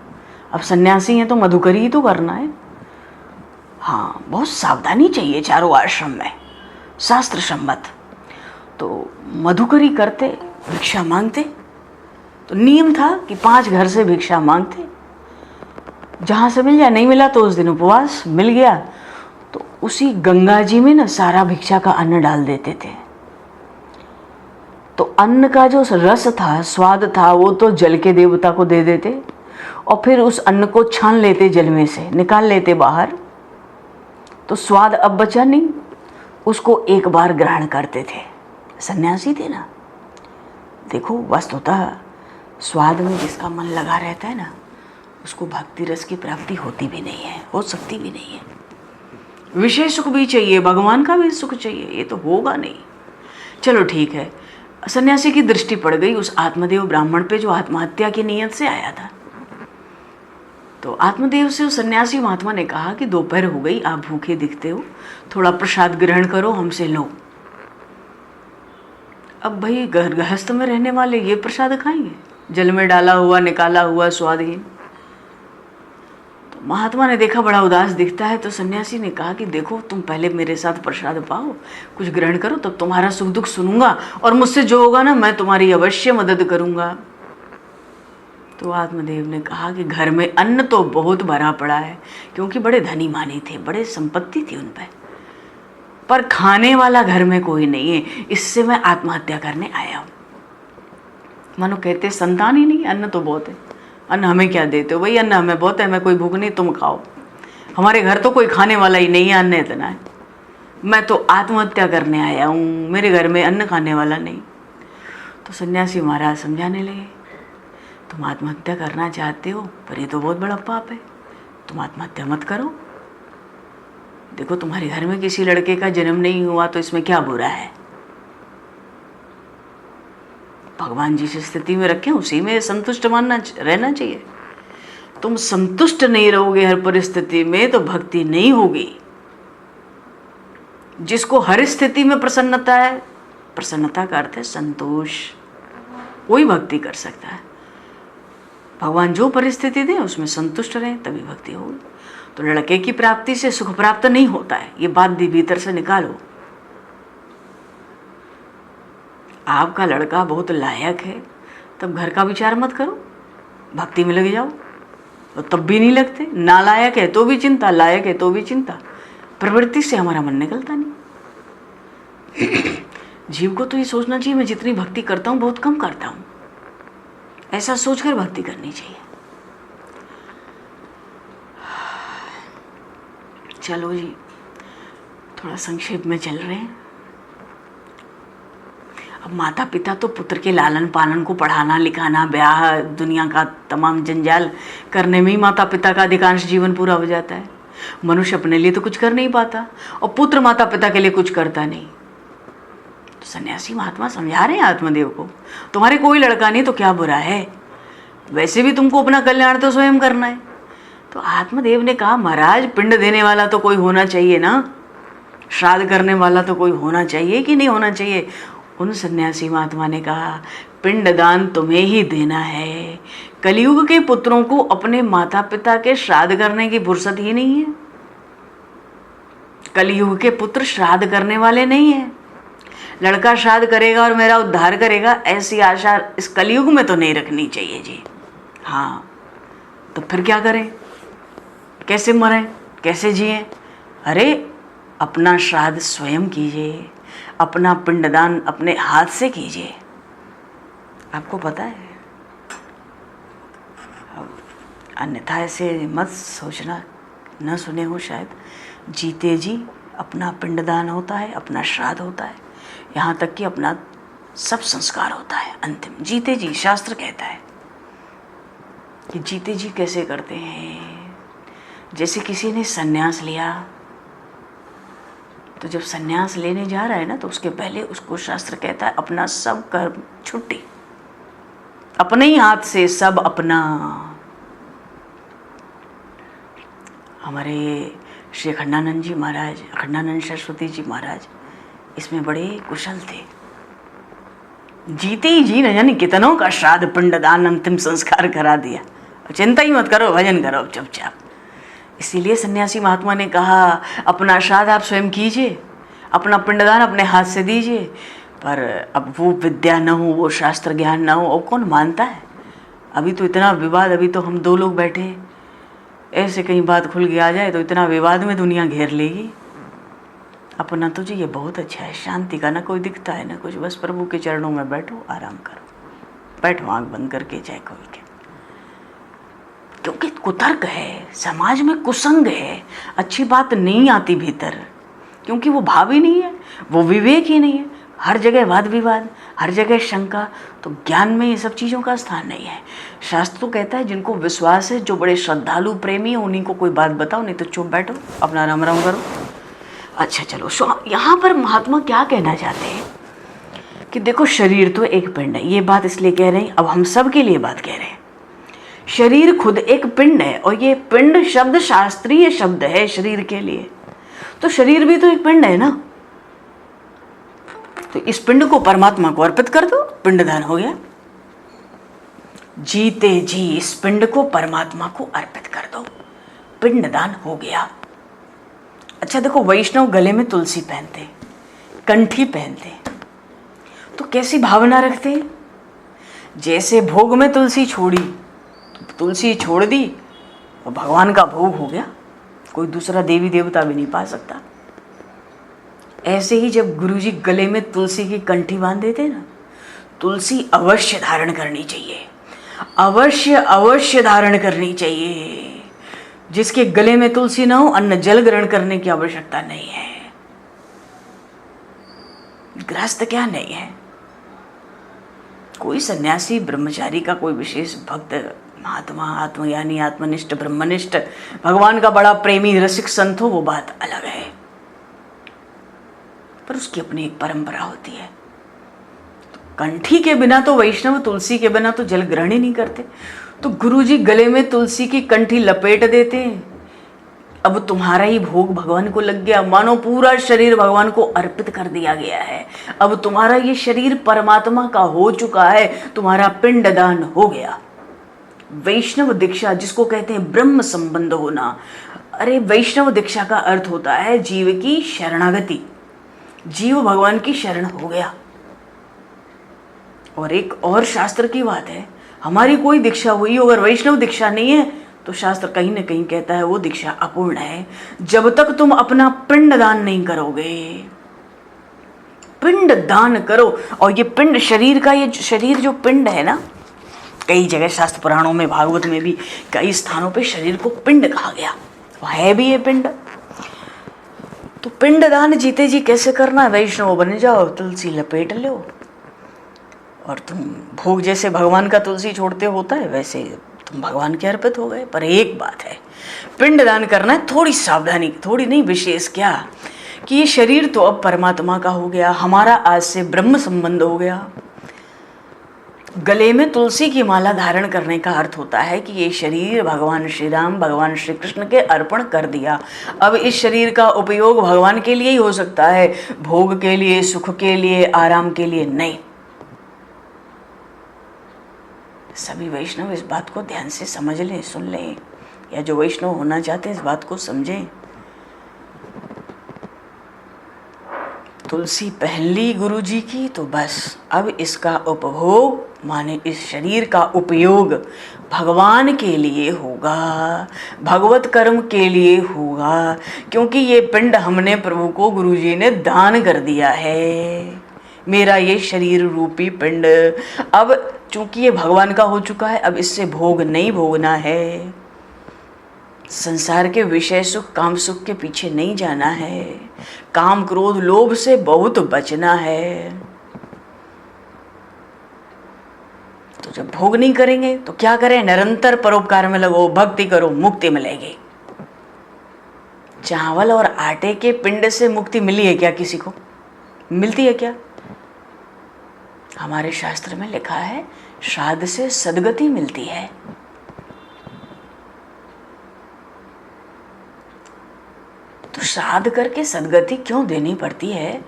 Speaker 1: अब सन्यासी हैं तो मधुकरी ही तो करना है। हाँ, बहुत सावधानी चाहिए चारों आश्रम में, शास्त्र सम्मत। तो मधुकरी करते, भिक्षा मांगते। तो नियम था कि 5 घर से भिक्षा मांगते जहाँ से मिल जाए, नहीं मिला तो उस दिन उपवास, मिल गया तो उसी गंगा जी में ना सारा भिक्षा का अन्न डाल देते थे। तो अन्न का जो रस था, स्वाद था, वो तो जल के देवता को दे देते और फिर उस अन्न को छान लेते, जल में से निकाल लेते बाहर। तो स्वाद अब बचा नहीं, उसको एक बार ग्रहण करते थे। सन्यासी थे ना। देखो, वस्तुतः स्वाद में जिसका मन लगा रहता है ना, उसको भक्ति रस की प्राप्ति होती भी नहीं है, हो सकती भी नहीं है। विषय सुख भी चाहिए, भगवान का भी सुख चाहिए, ये तो होगा नहीं। चलो ठीक है, सन्यासी की दृष्टि पड़ गई उस आत्मदेव ब्राह्मण पे जो आत्महत्या की नीयत से आया था। तो आत्मदेव से उस सन्यासी महात्मा ने कहा कि दोपहर हो गई, आप भूखे दिखते हो, थोड़ा प्रसाद ग्रहण करो, हमसे लो। अब भाई गृहस्थ में रहने वाले ये प्रसाद खाएंगे, जल में डाला हुआ, निकाला हुआ, स्वादहीन। तो महात्मा ने देखा बड़ा उदास दिखता है, तो सन्यासी ने कहा कि देखो, तुम पहले मेरे साथ प्रसाद पाओ, कुछ ग्रहण करो, तब तुम्हारा सुख दुख सुनूंगा और मुझसे जो होगा ना, मैं तुम्हारी अवश्य मदद करूंगा। तो आत्मदेव ने कहा कि घर में अन्न तो बहुत भरा पड़ा है, क्योंकि बड़े धनी मानी थे, बड़े संपत्ति थी उन पर खाने वाला घर में कोई नहीं है, इससे मैं आत्महत्या करने आया हूँ। मानो कहते संतान ही नहीं, अन्न तो बहुत है, अन्न हमें क्या देते हो भाई, अन्न हमें बहुत है, हमें कोई भूख नहीं, तुम खाओ, हमारे घर तो कोई खाने वाला ही नहीं है, अन्न इतना है, मैं तो आत्महत्या करने आया हूँ, मेरे घर में अन्न खाने वाला नहीं। तो सन्यासी महाराज समझाने लगे, तुम आत्महत्या करना चाहते हो, पर ये तो बहुत बड़ा पाप है, तुम आत्महत्या मत करो। देखो, तुम्हारे घर में किसी लड़के का जन्म नहीं हुआ तो इसमें क्या बुरा है, भगवान जिस स्थिति में रखें उसी में संतुष्ट मानना रहना चाहिए। तुम संतुष्ट नहीं रहोगे हर परिस्थिति में तो भक्ति नहीं होगी। जिसको हर स्थिति में प्रसन्नता है, प्रसन्नता का अर्थ है संतोष, वही भक्ति कर सकता है। भगवान जो परिस्थिति दे उसमें संतुष्ट रहे, तभी भक्ति होगी। तो लड़के की प्राप्ति से सुख प्राप्त नहीं होता है, ये बात भी भीतर से निकालो। आपका लड़का बहुत लायक है, तब घर का विचार मत करो, भक्ति में लग जाओ। तो तब भी नहीं लगते, नालायक है तो भी चिंता, लायक है तो भी चिंता। प्रवृत्ति से हमारा मन निकलता नहीं। जीव को तो ये सोचना चाहिए मैं जितनी भक्ति करता हूँ बहुत कम करता हूँ, ऐसा सोचकर भक्ति करनी चाहिए। चलो जी, थोड़ा संक्षेप में चल रहे हैं। अब माता पिता तो पुत्र के लालन पालन को, पढ़ाना लिखाना, ब्याह, दुनिया का तमाम जंजाल करने में ही माता पिता का अधिकांश जीवन पूरा हो जाता है। मनुष्य अपने लिए तो कुछ कर नहीं पाता और पुत्र माता पिता के लिए कुछ करता नहीं। तो सन्यासी महात्मा समझा रहे हैं आत्मदेव को, तुम्हारे कोई लड़का नहीं तो क्या बुरा है, वैसे भी तुमको अपना कल्याण तो स्वयं करना है। तो आत्मदेव ने कहा, महाराज पिंड देने वाला तो कोई होना चाहिए ना, श्राद्ध करने वाला तो कोई होना चाहिए कि नहीं होना चाहिए। उन सन्यासी महात्मा ने कहा, पिंडदान तुम्हें ही देना है, कलयुग के पुत्रों को अपने माता पिता के श्राद्ध करने की फुर्सत ही नहीं है। कलयुग के पुत्र श्राद्ध करने वाले नहीं है। लड़का श्राद्ध करेगा और मेरा उद्धार करेगा, ऐसी आशा इस कलयुग में तो नहीं रखनी चाहिए जी। हाँ, तो फिर क्या करें, कैसे मरें, कैसे जिएं? अरे अपना श्राद्ध स्वयं कीजिए, अपना पिंडदान अपने हाथ से कीजिए। आपको पता है, अन्यथा ऐसे मत सोचना, न सुने हो शायद, जीते जी अपना पिंडदान होता है, अपना श्राद्ध होता है, यहाँ तक कि अपना सब संस्कार होता है अंतिम, जीते जी। शास्त्र कहता है कि जीते जी कैसे करते हैं। जैसे किसी ने सन्यास लिया, तो जब सन्यास लेने जा रहा है ना, तो उसके पहले उसको शास्त्र कहता है अपना सब कर्म छुट्टी, अपने ही हाथ से सब अपना। हमारे श्री अखंडानंद जी महाराज, अखंडानंद सरस्वती जी महाराज इसमें बड़े कुशल थे। जीते ही जी न जाने कितनों का श्राद्ध पिंडदान अंतिम संस्कार करा दिया। चिंता ही मत करो, भजन करो चुपचाप। इसीलिए सन्यासी महात्मा ने कहा, अपना श्राद्ध आप स्वयं कीजिए, अपना पिंडदान अपने हाथ से दीजिए। पर अब वो विद्या न हो, वो शास्त्र ज्ञान न हो, और कौन मानता है। अभी तो इतना विवाद, अभी तो हम दो लोग बैठे हैं, ऐसे कहीं बात खुल के आ जाए तो इतना विवाद में दुनिया घेर लेगी। अपना तुझे ये बहुत अच्छा है, शांति का ना कोई दिखता है ना कुछ, बस प्रभु के चरणों में बैठो, आराम करो, बैठो आंख बंद करके चाहे खोल के। क्योंकि कुतर्क है, समाज में कुसंग है, अच्छी बात नहीं आती भीतर, क्योंकि वो भाव ही नहीं है, वो विवेक ही नहीं है। हर जगह वाद विवाद, हर जगह शंका, तो ज्ञान में ये सब चीज़ों का स्थान नहीं है। शास्त्र तो कहता है जिनको विश्वास है, जो बड़े श्रद्धालु प्रेमी है, उन्हीं को कोई बात बताओ, नहीं तो चुप बैठो, अपना राम राम करो। अच्छा चलो, यहाँ पर महात्मा क्या कहना चाहते हैं कि देखो शरीर तो एक पिंड है, ये बात इसलिए कह रहे हैं, अब हम सब के लिए बात कह रहे हैं। शरीर खुद एक पिंड है, और ये पिंड शब्द शास्त्रीय शब्द है शरीर के लिए, तो शरीर भी तो एक पिंड है ना, तो इस पिंड को परमात्मा को अर्पित कर दो, पिंडदान हो गया। जीते जी इस पिंड को परमात्मा को अर्पित कर दो, पिंडदान हो गया। अच्छा देखो, वैष्णव गले में तुलसी पहनते, कंठी पहनते, तो कैसी भावना रखते हैं? जैसे भोग में तुलसी छोड़ी, तुलसी छोड़ दी तो भगवान का भोग हो गया, कोई दूसरा देवी देवता भी नहीं पा सकता। ऐसे ही जब गुरुजी गले में तुलसी की कंठी बांध देते ना, तुलसी अवश्य धारण करनी चाहिए, अवश्य अवश्य धारण करनी चाहिए। जिसके गले में तुलसी ना हो, अन्न जल ग्रहण करने की आवश्यकता नहीं है। गृहस्थ क्या नहीं है, कोई सन्यासी ब्रह्मचारी का कोई विशेष भक्त, महात्मा, आत्मज्ञानी, आत्मनिष्ठ, ब्रह्मनिष्ठ, भगवान का बड़ा प्रेमी रसिक संत हो, वो बात अलग है, पर उसकी अपनी एक परंपरा होती है। तो कंठी के बिना तो वैष्णव, तुलसी के बिना तो जल ग्रहण ही नहीं करते। तो गुरुजी गले में तुलसी की कंठी लपेट देते हैं, अब तुम्हारा ही भोग भगवान को लग गया, मानो पूरा शरीर भगवान को अर्पित कर दिया गया है। अब तुम्हारा ये शरीर परमात्मा का हो चुका है, तुम्हारा पिंडदान हो गया। वैष्णव दीक्षा जिसको कहते हैं ब्रह्म संबंध होना, अरे वैष्णव दीक्षा का अर्थ होता है जीव की शरणागति, जीव भगवान की शरण हो गया। और एक और शास्त्र की बात है, हमारी कोई दीक्षा हुई अगर वैष्णव दीक्षा नहीं है तो शास्त्र कहीं ना कहीं कहता है वो दीक्षा अपूर्ण है। जब तक तुम अपना पिंड दान नहीं करोगे, पिंड दान करो। और ये पिंड शरीर का, ये शरीर जो पिंड है ना, कई जगह शास्त्र पुराणों में, भागवत में भी कई स्थानों पे शरीर को पिंड कहा गया, है भी ये पिंड। तो पिंड दान जीते जी कैसे करना है? वैष्णव बन जाओ, तुलसी लपेट लो, और तुम भोग जैसे भगवान का तुलसी छोड़ते होता है वैसे तुम भगवान के अर्पित हो गए। पर एक बात है, पिंड दान करना है, थोड़ी सावधानी, थोड़ी नहीं विशेष क्या, कि ये शरीर तो अब परमात्मा का हो गया, हमारा आज से ब्रह्म संबंध हो गया। गले में तुलसी की माला धारण करने का अर्थ होता है कि ये शरीर भगवान श्री राम, भगवान श्री कृष्ण के अर्पण कर दिया। अब इस शरीर का उपयोग भगवान के लिए ही हो सकता है, भोग के लिए, सुख के लिए, आराम के लिए नहीं। सभी वैष्णव इस बात को ध्यान से समझ लें, सुन लें, या जो वैष्णव होना चाहते हैं इस बात को समझें। तुलसी पहन ली गुरु जी की, तो बस अब इसका उपभोग, माने इस शरीर का उपयोग भगवान के लिए होगा, भगवत कर्म के लिए होगा, क्योंकि ये पिंड हमने प्रभु को गुरु जी ने दान कर दिया है। मेरा ये शरीर रूपी पिंड अब चूंकि ये भगवान का हो चुका है, अब इससे भोग नहीं भोगना है, संसार के विषय सुख, काम सुख के पीछे नहीं जाना है, काम क्रोध लोभ से बहुत बचना है। तो जब भोग नहीं करेंगे तो क्या करें? निरंतर परोपकार में लगो, भक्ति करो, मुक्ति मिलेगी। चावल और आटे के पिंड से मुक्ति मिली है क्या? किसी को मिलती है क्या? हमारे शास्त्र में लिखा है श्राद्ध से सद्गति मिलती है। तो श्राद्ध करके सद्गति क्यों देनी पड़ती है?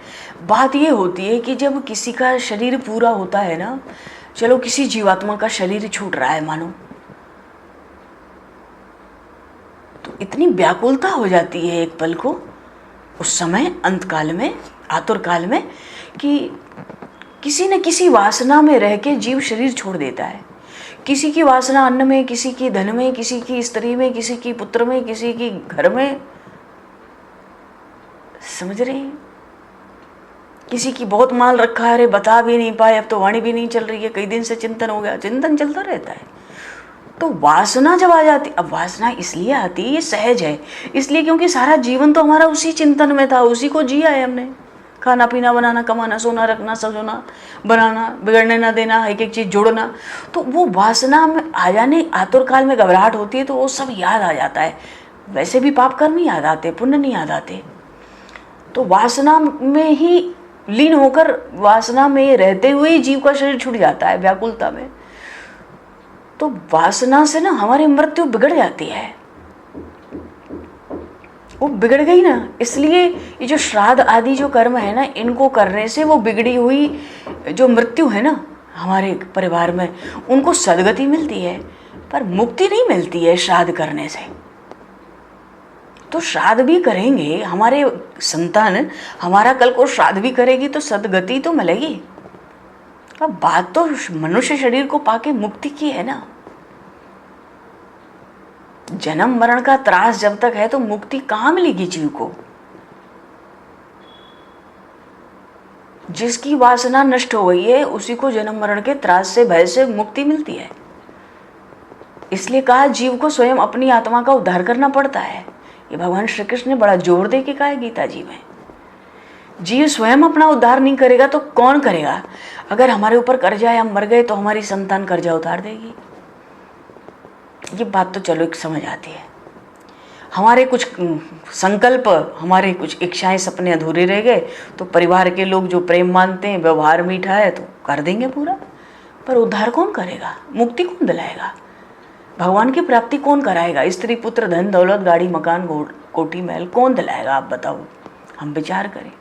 Speaker 1: बात ये होती है कि जब किसी का शरीर पूरा होता है ना, चलो किसी जीवात्मा का शरीर छूट रहा है मानो, तो इतनी व्याकुलता हो जाती है एक पल को, उस समय अंत काल में, आतुर काल में, कि किसी न किसी वासना में रह के जीव शरीर छोड़ देता है। किसी की वासना अन्न में, किसी की धन में, किसी की स्त्री में, किसी की पुत्र में, किसी की घर में, समझ रहे हैं? किसी की बहुत माल रखा है, अरे बता भी नहीं पाए, अब तो वाणी भी नहीं चल रही है, कई दिन से चिंतन हो गया, चिंतन चलता रहता है। तो वासना जब आ जाती, अब वासना इसलिए आती, ये सहज है इसलिए क्योंकि सारा जीवन तो हमारा उसी चिंतन में था, उसी को जिया है हमने। खाना पीना, बनाना, कमाना, सोना, रखना, सजोना, बनाना, बिगड़ने ना देना, एक एक चीज़ जोड़ना। तो वो वासना में आ जाने, आतुर काल में घबराहट होती है तो वो सब याद आ जाता है। वैसे भी पाप कर्म ही याद आते, पुण्य नहीं याद आते। तो वासना में ही लीन होकर, वासना में रहते हुए ही जीव का शरीर छूट जाता है व्याकुलता में। तो वासना से ना हमारी मृत्यु बिगड़ जाती है, वो बिगड़ गई ना। इसलिए ये जो श्राद्ध आदि जो कर्म है ना, इनको करने से वो बिगड़ी हुई जो मृत्यु है ना हमारे परिवार में, उनको सदगति मिलती है, पर मुक्ति नहीं मिलती है श्राद्ध करने से। तो श्राद्ध भी करेंगे, हमारे संतान हमारा कल को श्राद्ध भी करेगी तो सदगति तो मिलेगी। अब बात तो मनुष्य शरीर को पाके मुक्ति की है ना। जन्म मरण का त्रास जब तक है तो मुक्ति कहाँ मिलेगी जीव को? जिसकी वासना नष्ट हो गई है उसी को जन्म मरण के त्रास से, भय से मुक्ति मिलती है। इसलिए कहा जीव को स्वयं अपनी आत्मा का उद्धार करना पड़ता है। ये भगवान श्री कृष्ण ने बड़ा जोर दे के कहा है गीता जी में। जीव स्वयं अपना उद्धार नहीं करेगा तो कौन करेगा? अगर हमारे ऊपर कर्जा है, हम मर गए तो हमारी संतान कर्जा उतार देगी। ये बात तो चलो एक समझ आती है। हमारे कुछ संकल्प, हमारे कुछ इच्छाएं, सपने अधूरे रह गए तो परिवार के लोग जो प्रेम मानते हैं, व्यवहार मीठा है तो कर देंगे पूरा। पर उद्धार कौन करेगा? मुक्ति कौन दिलाएगा? भगवान की प्राप्ति कौन कराएगा? स्त्री पुत्र धन दौलत गाड़ी मकान कोठी महल कौन दिलाएगा? आप बताओ, हम विचार करें।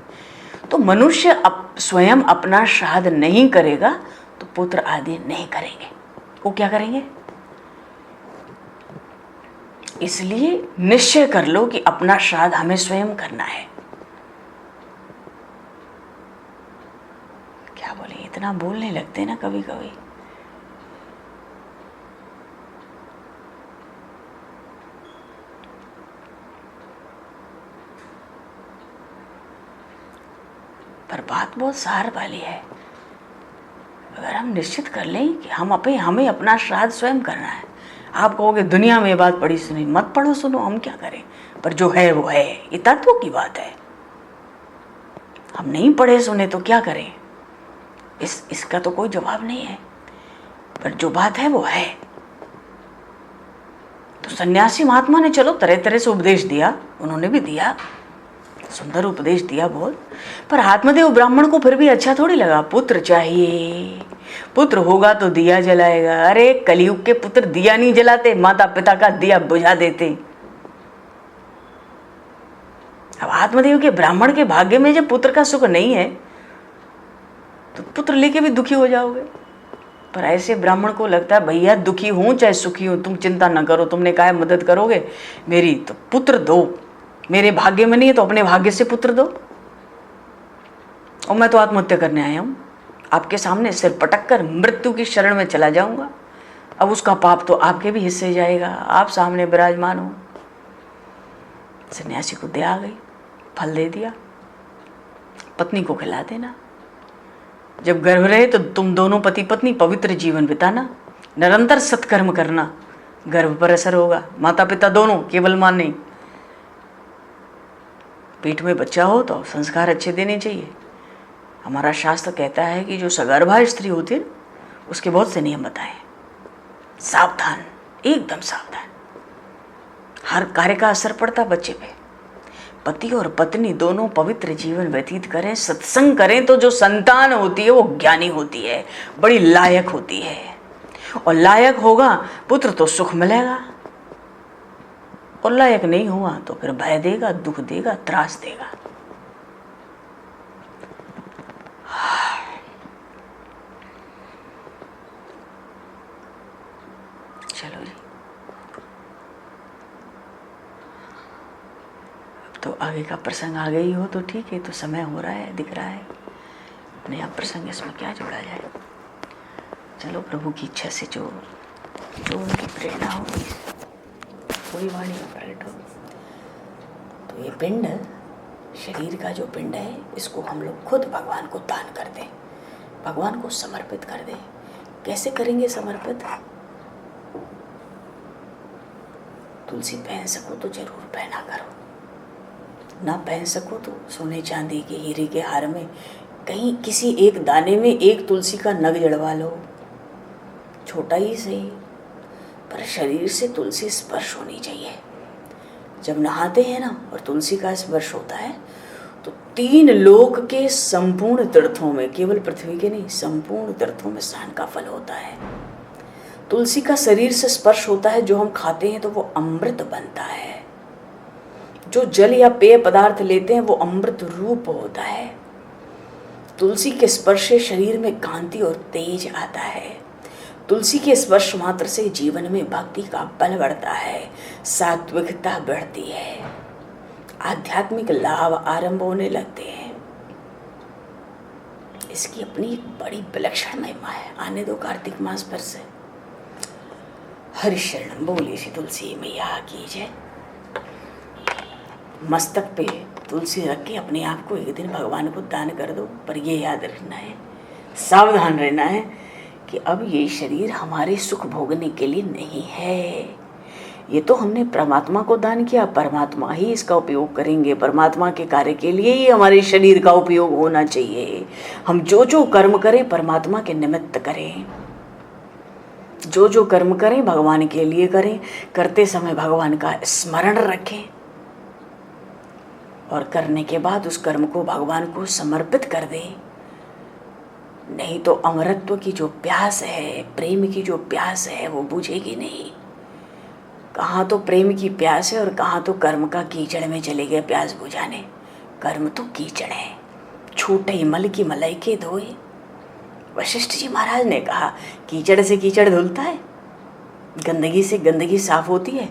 Speaker 1: तो मनुष्य स्वयं अपना श्राद्ध नहीं करेगा तो पुत्र आदि नहीं करेंगे। वो क्या करेंगे? इसलिए निश्चय कर लो कि अपना श्राद्ध हमें स्वयं करना है। क्या बोले, इतना बोलने लगते ना कभी कभी। पर बात बहुत सार वाली है। अगर हम निश्चित कर लें कि हमें अपना श्राद्ध स्वयं करना है। आप कहोगे दुनिया में ये बात पढ़ी सुनी, मत पढ़ो सुनो, हम क्या करें, पर जो है वो है, ये तत्वों की बात है। हम नहीं पढ़े सुने तो क्या करें, इसका तो कोई जवाब नहीं है, पर जो बात है वो है। तो सन्यासी महात्मा ने चलो तरह तरह से उपदेश दिया, उन्होंने भी दिया, सुंदर उपदेश दिया बहुत, पर आत्मदेव ब्राह्मण को फिर भी अच्छा थोड़ी लगा। पुत्र चाहिए, पुत्र होगा तो दिया जलाएगा। अरे कलयुग के पुत्र दिया नहीं जलाते, माता पिता का दिया बुझा देते। अब आत्मदेव के ब्राह्मण के भाग्य में जब पुत्र का सुख नहीं है तो पुत्र लेके भी दुखी हो जाओगे। पर ऐसे ब्राह्मण को लगता है भैया दुखी हूं चाहे सुखी हूं, तुम चिंता न करो, तुमने कहा मदद करोगे मेरी तो पुत्र दो, मेरे भाग्य में नहीं है तो अपने भाग्य से पुत्र दो। और मैं तो आत्महत्या करने आया हूं, आपके सामने सिर पटक कर मृत्यु की शरण में चला जाऊंगा। अब उसका पाप तो आपके भी हिस्से जाएगा, आप सामने विराजमान हो। सन्यासी को दया आ गई, फल दे दिया, पत्नी को खिला देना। जब गर्भ रहे तो तुम दोनों पति पत्नी पवित्र जीवन बिताना, निरंतर सत्कर्म करना, गर्भ पर असर होगा। माता पिता दोनों, केवल मां नहीं। पेट में बच्चा हो तो संस्कार अच्छे देने चाहिए। हमारा शास्त्र कहता है कि जो सगर्भा स्त्री होती है उसके बहुत से नियम बताए। सावधान, एकदम सावधान, हर कार्य का असर पड़ता बच्चे पे। पति और पत्नी दोनों पवित्र जीवन व्यतीत करें, सत्संग करें तो जो संतान होती है वो ज्ञानी होती है, बड़ी लायक होती है। और लायक होगा पुत्र तो सुख मिलेगा, और लायक नहीं हुआ तो फिर भय देगा, दुख देगा, त्रास देगा। चलो जी, अब तो आगे का प्रसंग आ गई हो तो ठीक है, तो समय हो रहा है, दिख रहा है, नया प्रसंग इसमें क्या जोड़ा जाए। चलो प्रभु की इच्छा से जो जो उनकी प्रेरणा होगी वही वाणी में प्रकट होगी। तो ये पिंड, शरीर का जो पिंड है, इसको हम लोग खुद भगवान को दान कर दें, भगवान को समर्पित कर दें। कैसे करेंगे समर्पित? तुलसी पहन सको तो जरूर पहना करो, ना पहन सको तो सोने चांदी के हीरे के हार में कहीं किसी एक दाने में एक तुलसी का नग जड़वा लो, छोटा ही सही, पर शरीर से तुलसी स्पर्श होनी चाहिए। जब नहाते हैं ना और तुलसी का स्पर्श होता है तो 3 लोक के संपूर्ण तीर्थों में, केवल पृथ्वी के नहीं, संपूर्ण तीर्थों में स्नान का फल होता है। तुलसी का शरीर से स्पर्श होता है, जो हम खाते हैं तो वो अमृत बनता है। जो जल या पेय पदार्थ लेते हैं वो अमृत रूप होता है। तुलसी के स्पर्श से शरीर में कांति और तेज आता है। तुलसी के स्पर्श मात्र से जीवन में भक्ति का बल बढ़ता है, सात्विकता बढ़ती है, आध्यात्मिक लाभ आरंभ होने लगते हैं। इसकी अपनी बड़ी विलक्षण महिमा है। आने दो कार्तिक मास पर से। हरि शरण बोली श्री तुलसी मैया की जय। मस्तक पे तुलसी रख के अपने आप को एक दिन भगवान को दान कर दो, पर ये याद रखना है, सावधान रहना है कि अब ये शरीर हमारे सुख भोगने के लिए नहीं है। ये तो हमने परमात्मा को दान किया, परमात्मा ही इसका उपयोग करेंगे, परमात्मा के कार्य के लिए ही हमारे शरीर का उपयोग होना चाहिए। हम जो जो कर्म करें परमात्मा के निमित्त करें, जो जो कर्म करें भगवान के लिए करें, करते समय भगवान का स्मरण रखें और करने के बाद उस कर्म को भगवान को समर्पित कर दें। नहीं तो अमरत्व की जो प्यास है, प्रेम की जो प्यास है, वो बुझेगी नहीं। कहाँ तो प्रेम की प्यास है और कहाँ तो कर्म का कीचड़ में चले गए प्यास बुझाने। कर्म तो कीचड़ है, छूटे मल की मलाई के धोए। वशिष्ठ जी महाराज ने कहा, कीचड़ से कीचड़ धुलता है, गंदगी से गंदगी साफ होती है,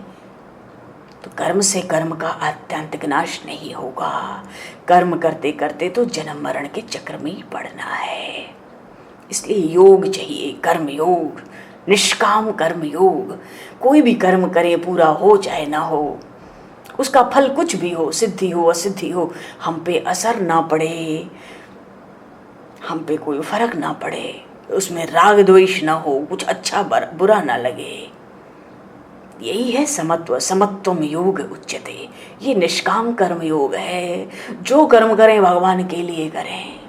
Speaker 1: तो कर्म से कर्म का आत्यंतिक नाश नहीं होगा। कर्म करते करते तो जन्म मरण के चक्र में ही पड़ना है। इसलिए योग चाहिए, कर्म योग, निष्काम कर्म योग। कोई भी कर्म करे, पूरा हो चाहे ना हो, उसका फल कुछ भी हो, सिद्धि हो असिद्धि हो, हम पे असर ना पड़े, हम पे कोई फर्क ना पड़े, उसमें राग द्वेष ना हो, कुछ अच्छा बुरा ना लगे। यही है समत्व, समत्वम योग उच्यते। ये निष्काम कर्म योग है। जो कर्म करें भगवान के लिए करें,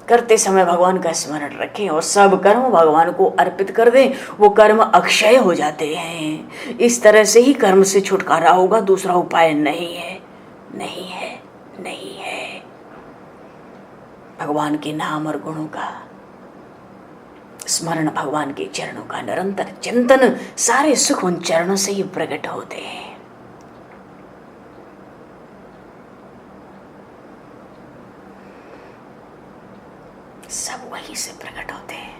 Speaker 1: करते समय भगवान का स्मरण रखें और सब कर्म भगवान को अर्पित कर दें। वो कर्म अक्षय हो जाते हैं। इस तरह से ही कर्म से छुटकारा होगा, दूसरा उपाय नहीं है, नहीं है, नहीं है। भगवान के नाम और गुणों का स्मरण, भगवान के चरणों का निरंतर चिंतन, सारे सुख उन चरणों से ही प्रकट होते हैं। सब वहीं से प्रकट होते हैं।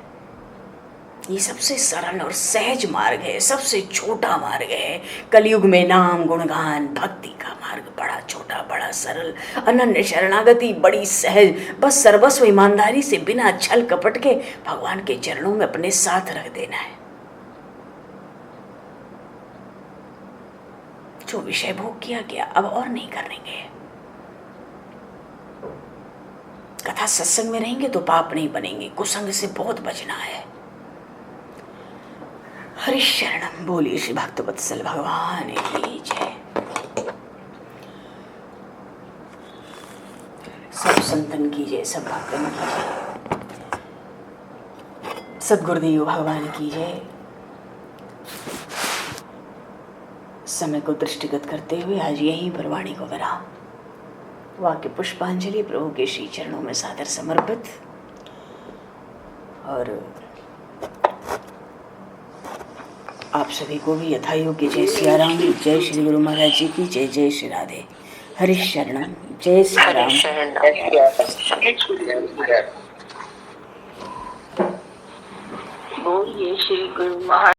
Speaker 1: ये सबसे सरल और सहज मार्ग है, सबसे छोटा मार्ग है। कलयुग में नाम गुणगान भक्ति का मार्ग बड़ा छोटा, बड़ा सरल, अनन्य शरणागति बड़ी सहज। बस सर्वस्व ईमानदारी से बिना छल कपट के भगवान के चरणों में अपने साथ रख देना है। जो विषय भोग किया गया अब और नहीं करेंगे। कथा सत्संग में रहेंगे तो पाप नहीं बनेंगे, कुसंग से बहुत बचना है। हरि शरणम बोलिए श्री भक्तवत्सल भगवान की जय। सब संतन की जय, सब भक्तन की जय, सद्गुरुदेव भगवान की जय। समय को दृष्टिगत करते हुए आज यही पर वाणी को विराम। वाक्य पुष्पांजलि प्रभु के श्री चरणों में सादर समर्पित। और आप सभी को भी यथायोग्य जय सिया राम, जय श्री गुरु महाराज जी की जय, जय श्री राधे। हरि शरणम, जय श्री राम। बोलिए श्री गुरु महाराज।